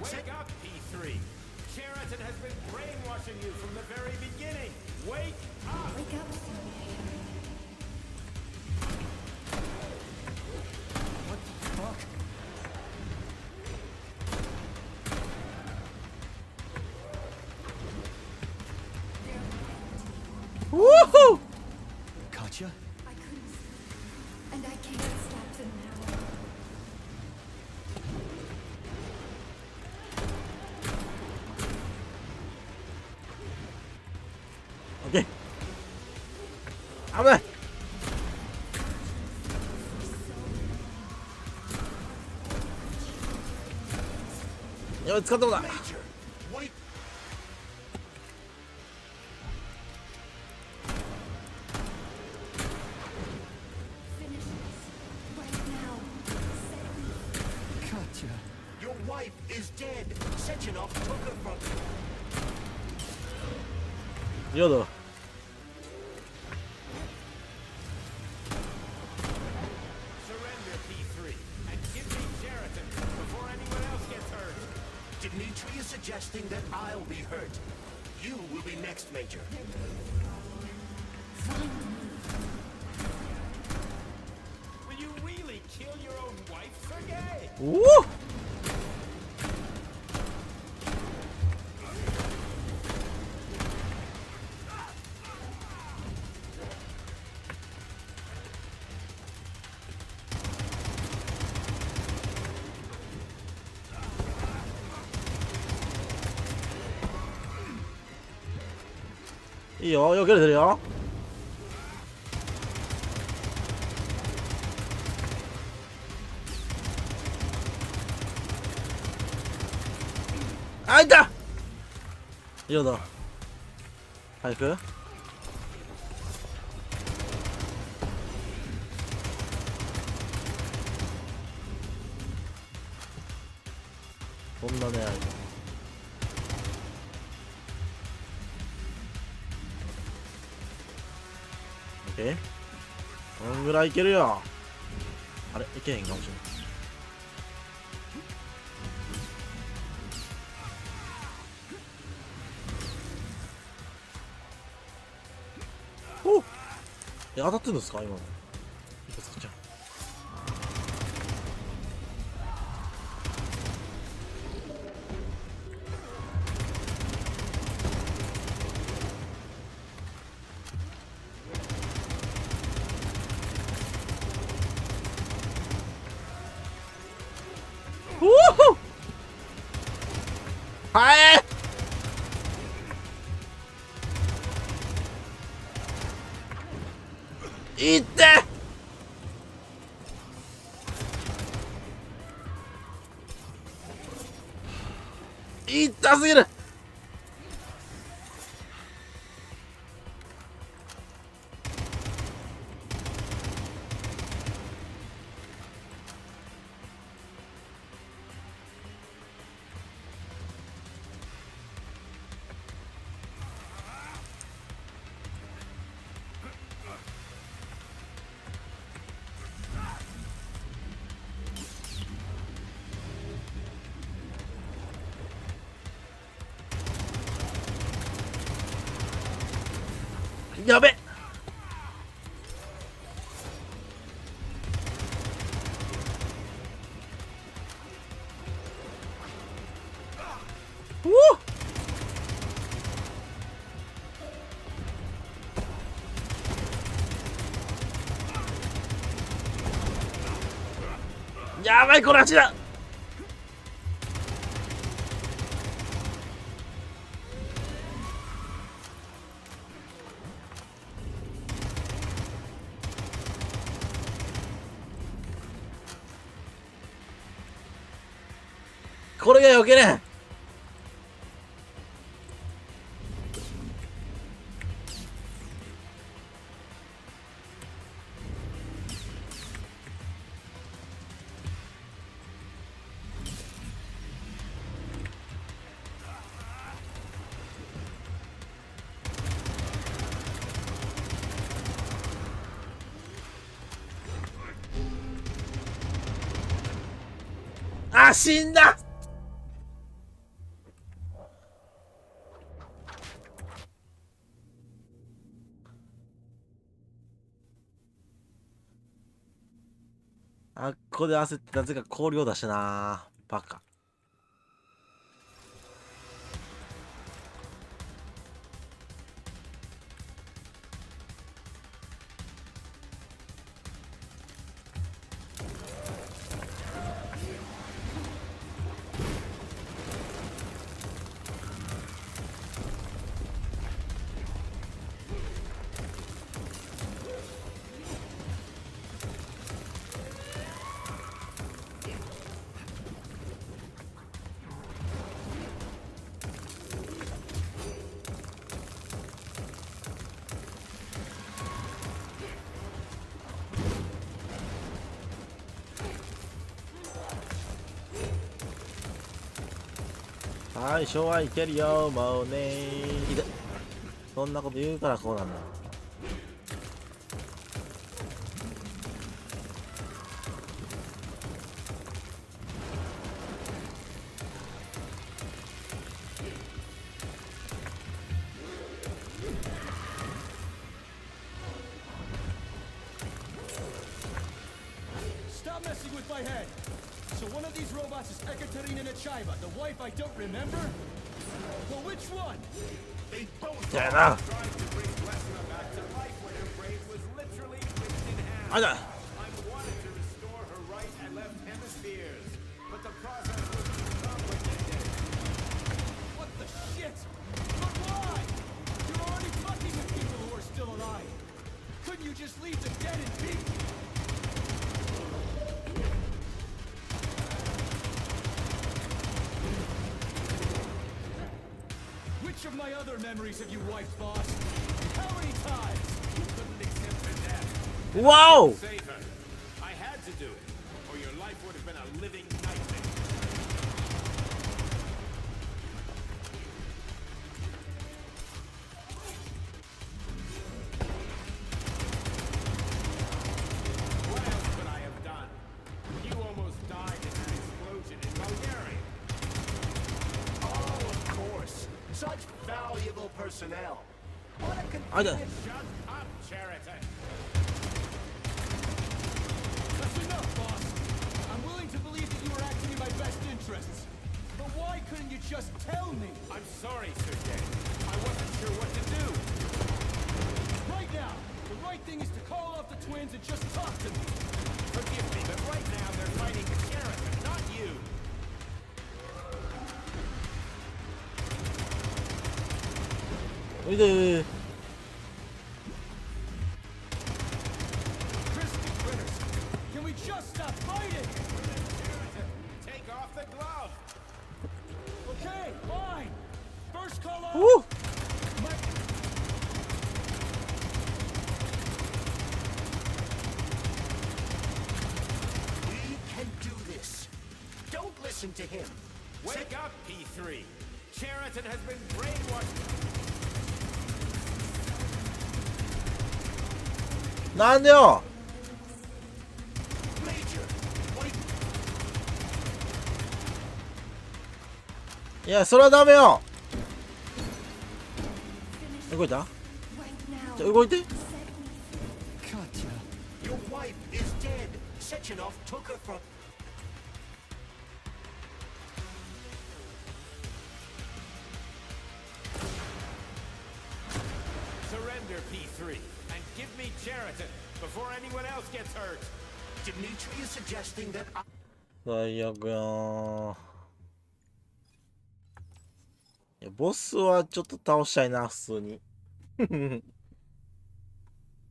Wake up, P3. Cheriton has been brainwashing you from the very beginning. Wake up. Wake up, What the fuck? Woohoo! Katya? I couldn't sleep, and I can't stop them now. Okay. 危ない。やばい、使ったもんだ。 Major, wait. Finish this right now. Katya. Your wife is dead. Sechenov took her from you. やだ。 Surrender, P3, and give me Cheriton before anyone else gets hurt. Dmitri is suggesting that I'll be hurt. You will be next, Major. Will you really kill your own wife, Sergei? おお。いいよ、よけれてるよ。あ、いた。いいよだ。早く。こんなね。こんぐらいいけるよ。あれ、いけへんかもしれない。おっ、当たってるんですか今の。いかつちゃん。はい。いって。痛すぎる。やべ。おやばい、これ足だ。これが避けれん。あ、死んだ。あっこで焦ってなぜか氷を出したな。バカ。最初はいけるよ、もうね。そんなこと言うからこうなんだ。Stop messing with my head. So one of these robots is Ekaterina Nechaeva, the wife I don't remember? Well, which one? They both Yeah, tried no. to bring Lesnar back to life when her brain was literally ripped in half. I know. I wanted to restore her right and left hemispheres, but the process was too complicated. What the shit? But why? You're already fucking with people who are still alive. Couldn't you just leave the dead in peace? Which of my other memories have you wiped, boss? How many times? You couldn't accept her death. Whoa! Save her. I had to do it, or your life would have been a living nightmare. What else could I have done? You almost died in that explosion in Bulgaria. Oh, of course. Such valuable personnel. What a I know. convenient shut up, Cheriton. That's enough, boss. I'm willing to believe that you were acting in my best interests. But why couldn't you just tell me? I'm sorry, Sergey. I wasn't sure what to do. Right now, the right thing is to call off the twins and just talk to me. Forgive me, but right now they're fighting Cheriton, not you. Uydu. Crispy critters, can we just stop fighting? Take off the glove. Okay, fine. First call off. Woo! We can do this. Don't listen to him. Wake up, P3. Cheriton has been brainwashed. なんでよ。 Major, what? いや、それはダメよ。動いた？じゃあ動いて。 Katya. Your wife is dead. Sechenov took her from. Surrender, P3, and give me Cheriton before anyone else gets hurt. Dimitri is suggesting that I. 最悪やん。いや、ボスはちょっと倒したいな、普通に。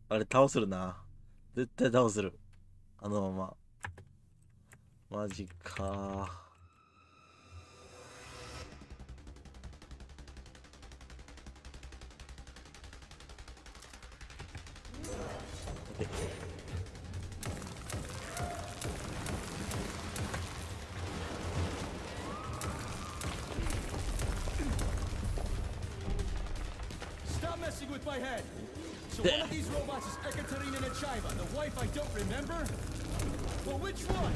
あれ、倒せるな。絶対倒せる。あのまま。マジか。Stop messing with my head. So one of these robots is Ekaterina Nechaeva, the wife I don't remember? Well, which one?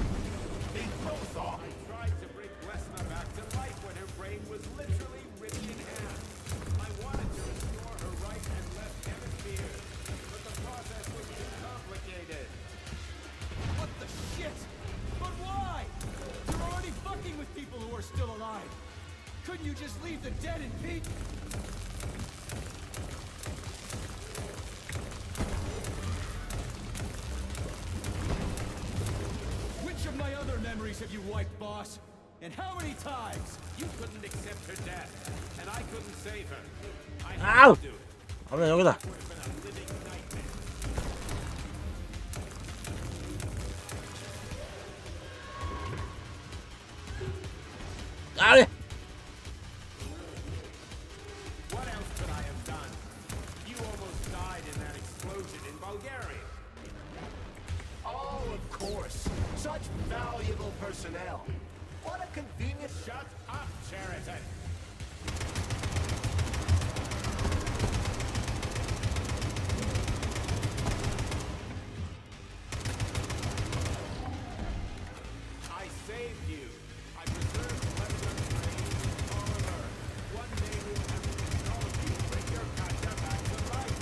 They both are. I tried to bring Lesna back to life when her brain was literally ripped in half. I wanted to restore her right and left hemispheres, but the process was too complicated. What the shit? But why? You're already fucking with people who are still alive. Couldn't you just leave the dead in peace? Which of my other memories have you wiped, boss? And how many times? You couldn't accept her death, and I couldn't save her. I Ow! had to do it. 危ない、よけだ。 Would have been a living nightmare. あれ What else could I have done? You almost died in that explosion in Bulgaria. Oh, of course. Such valuable personnel. What a convenient. Shut up, Cheriton. I saved you. I preserved Lebanon's brain all of her. One day we will have the technology to bring your Katya back to life.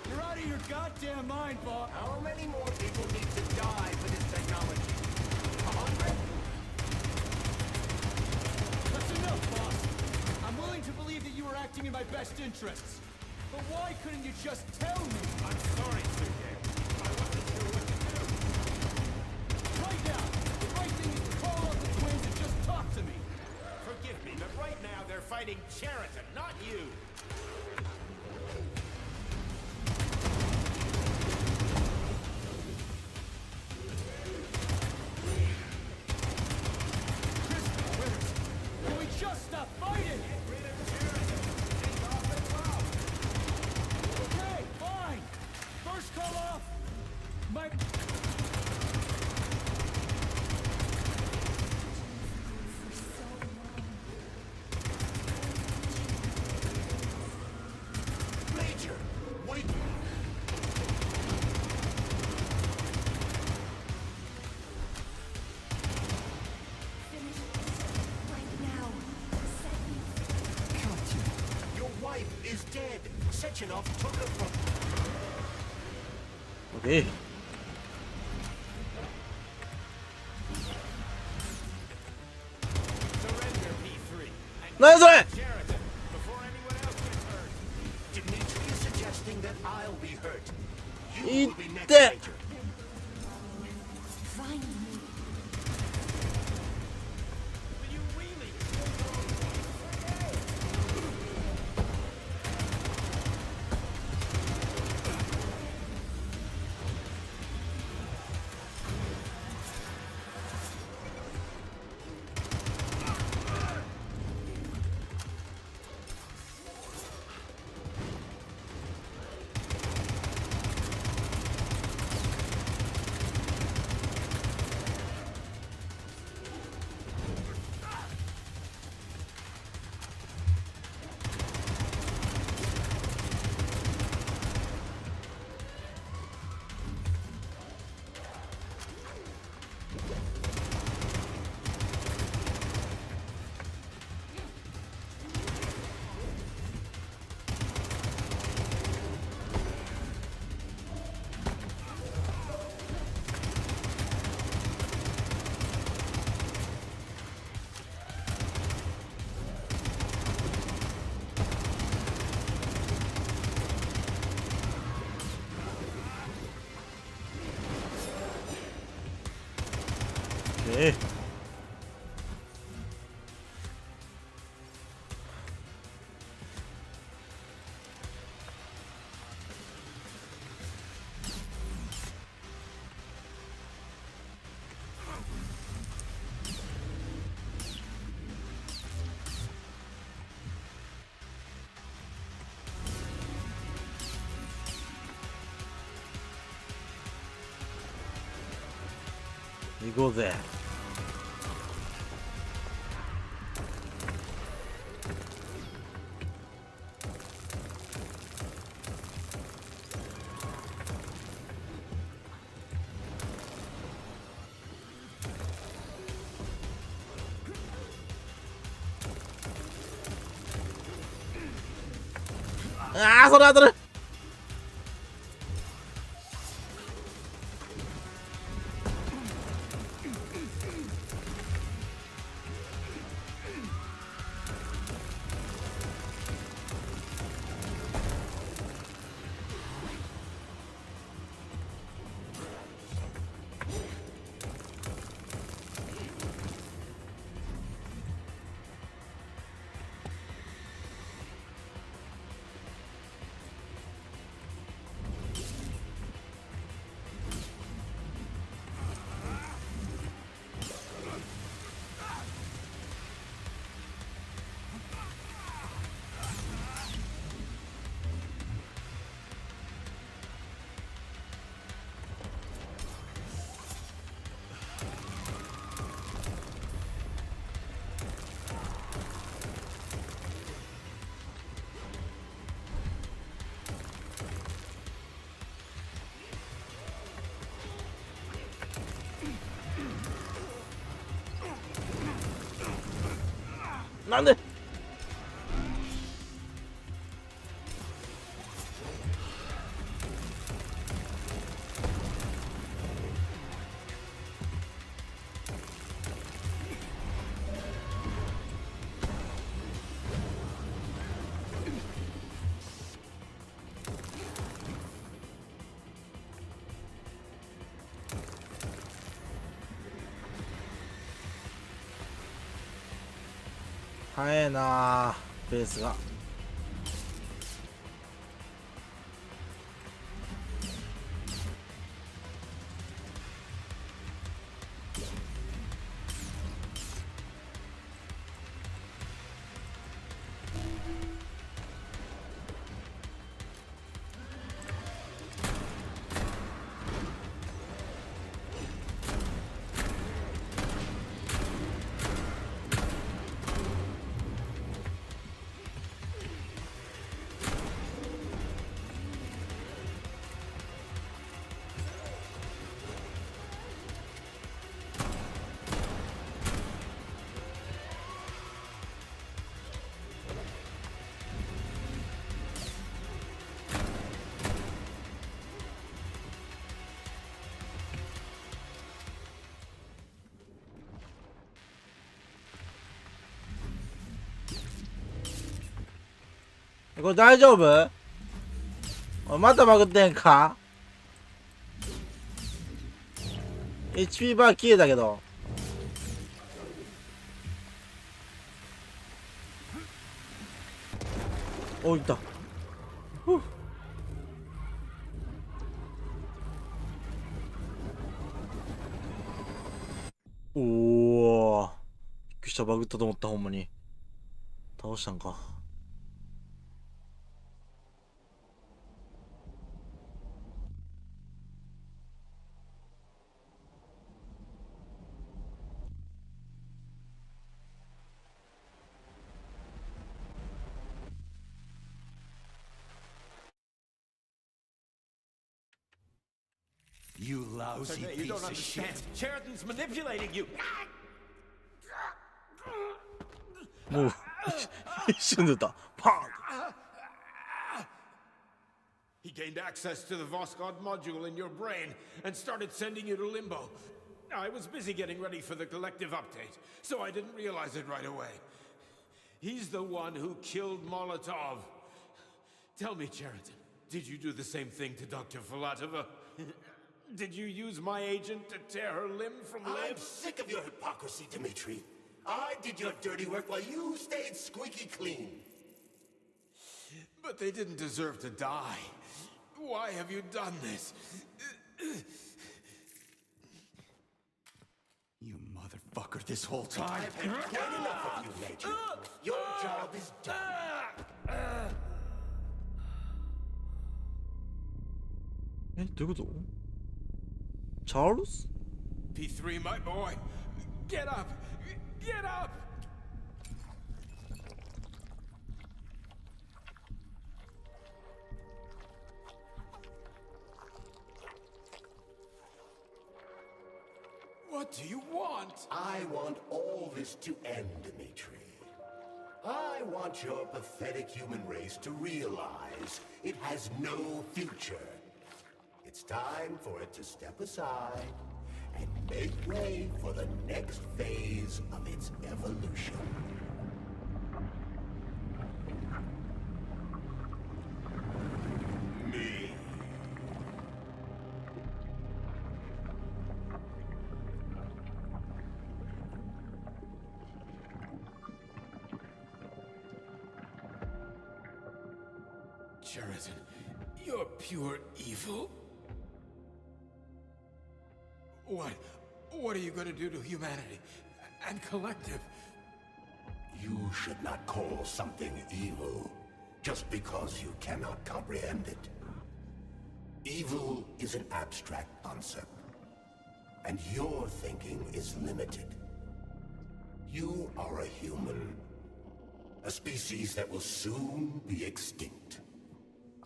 You're out of your goddamn mind, boss. How many more people need to die for this technology? 100? That's enough, boss. I'm willing to believe that you were acting in my best interests. But why couldn't you just tell me? I'm sorry, Suke. I wasn't sure what to do. Right now, the right thing is to call up the twins and just talk to me. Forgive me, but right now they're fighting Cheriton, not you. Can we just stop fighting? Okay, fine. First call off. My... Major, wait. Your wife is dead. Sechenov took her from. オッケー。 Surrender, P3. And 何それ Cheriton before anyone else gets hurt. Dimitri is suggesting that I'll be hurt. You Eat will be next, that. Major. Will you really? え行こうぜ。ああ、それ当たる。なんで。早いなあ、ペースが。これ大丈夫？おいまたバグってんか？ HP バー消えたけど。お、いった。おお、びっくりした。バグったと思った。ほんまに倒したんか。You lousy You piece don't of shit. understand. Sheridan's manipulating you. もう一瞬でた。パーン。 He gained access to the Voskhod module in your brain and started sending you to limbo. I was busy getting ready for the collective update, so I didn't realize it right away. He's the one who killed Molotov. Tell me, Sheridan, did you do the same thing to Dr. Filatova? Did you use my agent to tear her limb from limb? I'm sick of your hypocrisy, Dimitri. I did your dirty work while you stayed squeaky clean. But they didn't deserve to die. Why have you done this? You motherfucker, this whole time. I've had quite enough of you, Major. Your job is done. え、どういうこと？チャールズ？ P3, my boy. Get up! Get up! What do you want? I want all this to end, Dimitri. I want your pathetic human race to realize it has no future. It's time for it to step aside and make way for the next phase of its evolution. Me. Sheridan, you're pure evil? What are you going to do to humanity and collective? You should not call something evil just because you cannot comprehend it. Evil is an abstract concept, and your thinking is limited. You are a human, a species that will soon be extinct.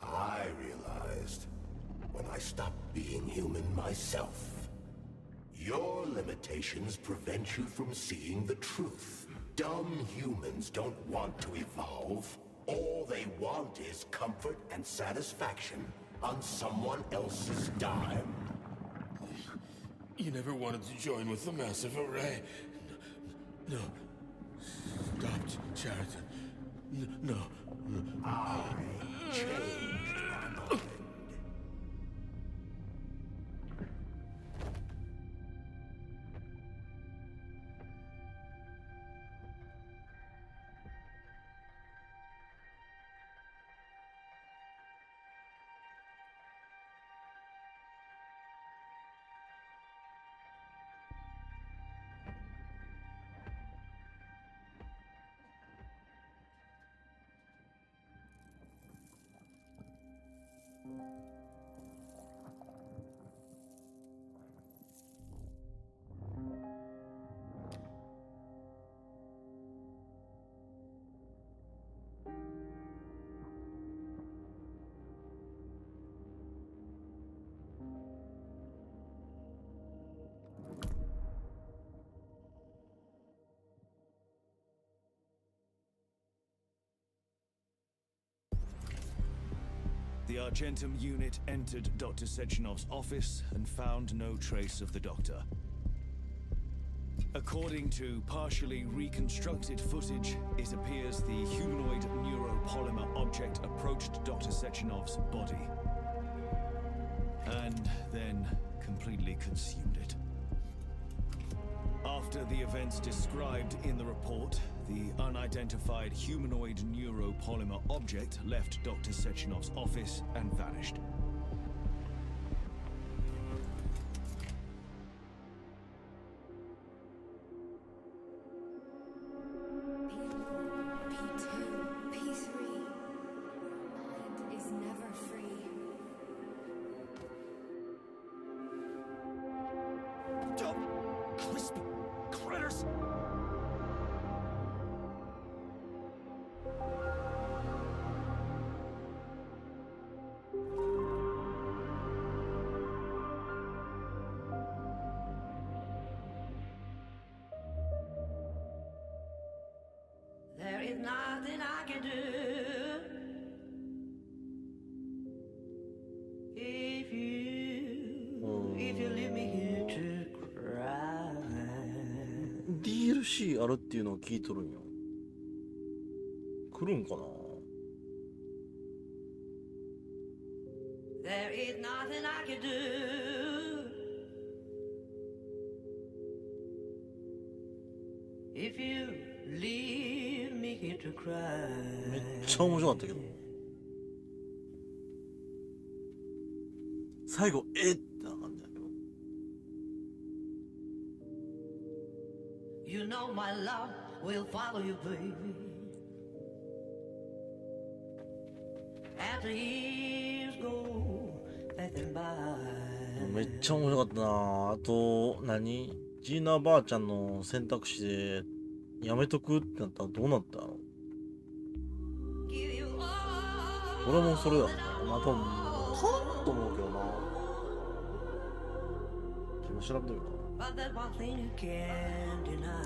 I realized when I stopped being human myself. Your limitations prevent you from seeing the truth. Dumb humans don't want to evolve. All they want is comfort and satisfaction on someone else's dime. You never wanted to join with the massive array. No. Stop, Sheridan. No. I changed my mind. The Argentum unit entered Dr. Sechenov's office and found no trace of the doctor. According to partially reconstructed footage, it appears the humanoid neuropolymer object approached Dr. Sechenov's body and then completely consumed it. After the events described in the report, the unidentified humanoid neuropolymer object left Dr. Sechenov's office and vanished. P2, P3. Mind is never free. Crispy critters! There is nothing I can do if you leave me here to cry. DLC あるっていうのを聞いとるんよ。来るんかな。 There is nothing I can do If you leave me here to cry. めっちゃ面白かったけど。最後、ってな感じだけど。You know my love will follow you, baby. As the years go passing by. めっちゃ面白かったな。あと、ジーナばあちゃんの選択肢でやめとくってなったらどうなったの？俺もそれだったな。まあ多分、かんと思うけどな。今調べてみようかな。But there's one thing you can't deny.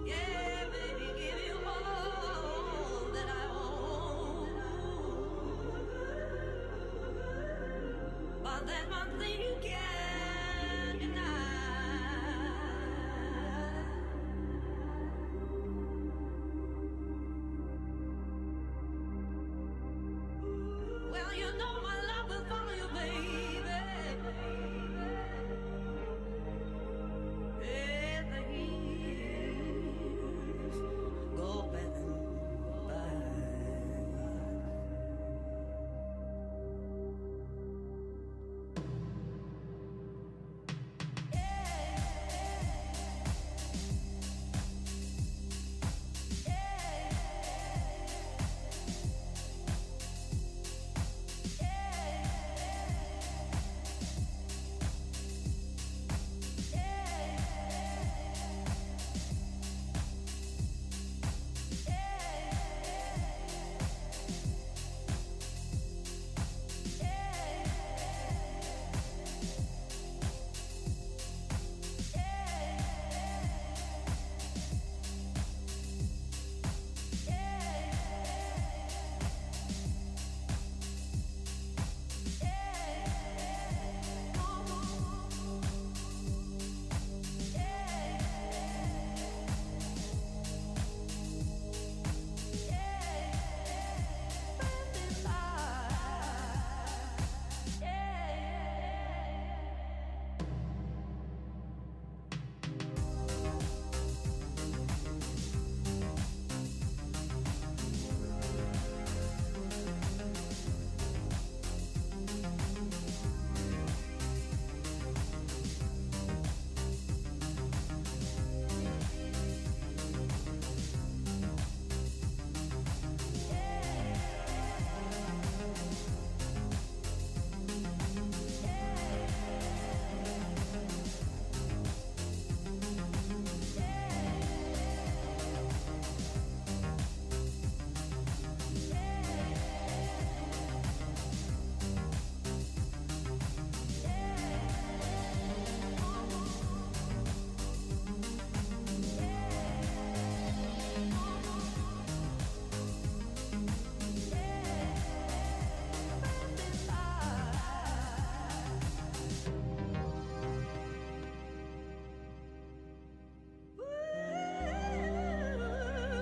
Yeah, baby, give you all that I own. But there's one thing you can't deny. Well, you know my love will follow you, baby. As the years go passing by.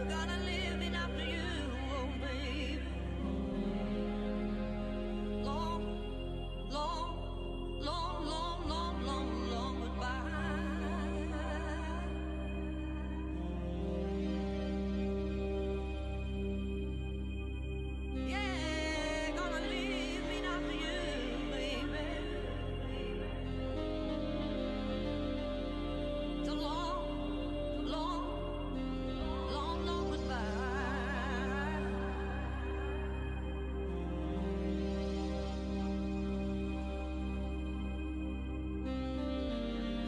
Gonna live it after you, oh baby. Long, long, long, long, long, long, long goodbye. Yeah, gonna live it after you, baby. So long, long, long, long goodbye.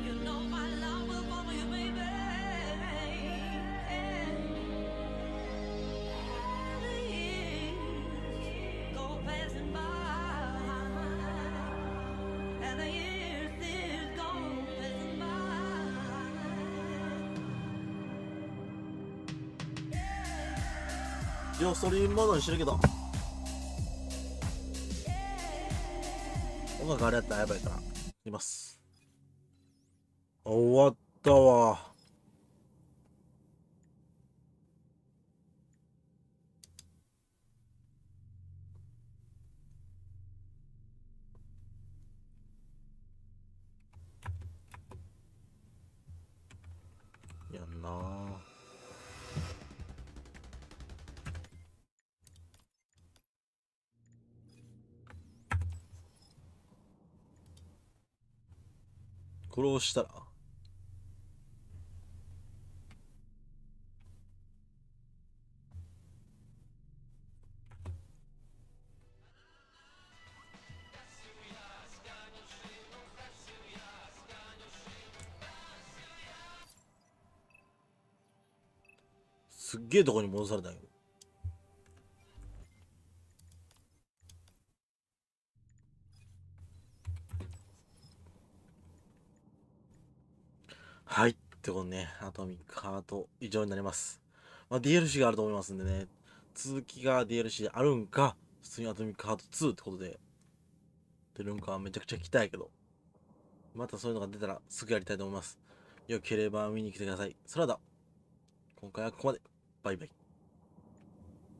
You know my love will follow you, baby. The years go passing by, and the years go passing by. 一応ストリームモードにしてるけど、音楽あれやったらやばいからいます。終わったわ。これをしたらすっげえとこに戻されたんよ。はい。ってことね、アトミックハート以上になります。まあ、DLC があると思いますんでね、続きが DLC であるんか、普通にアトミックハート2ってことで、出るんかめちゃくちゃ期待やけど、またそういうのが出たらすぐやりたいと思います。よければ見に来てください。それでは、今回はここまで。バイバイ。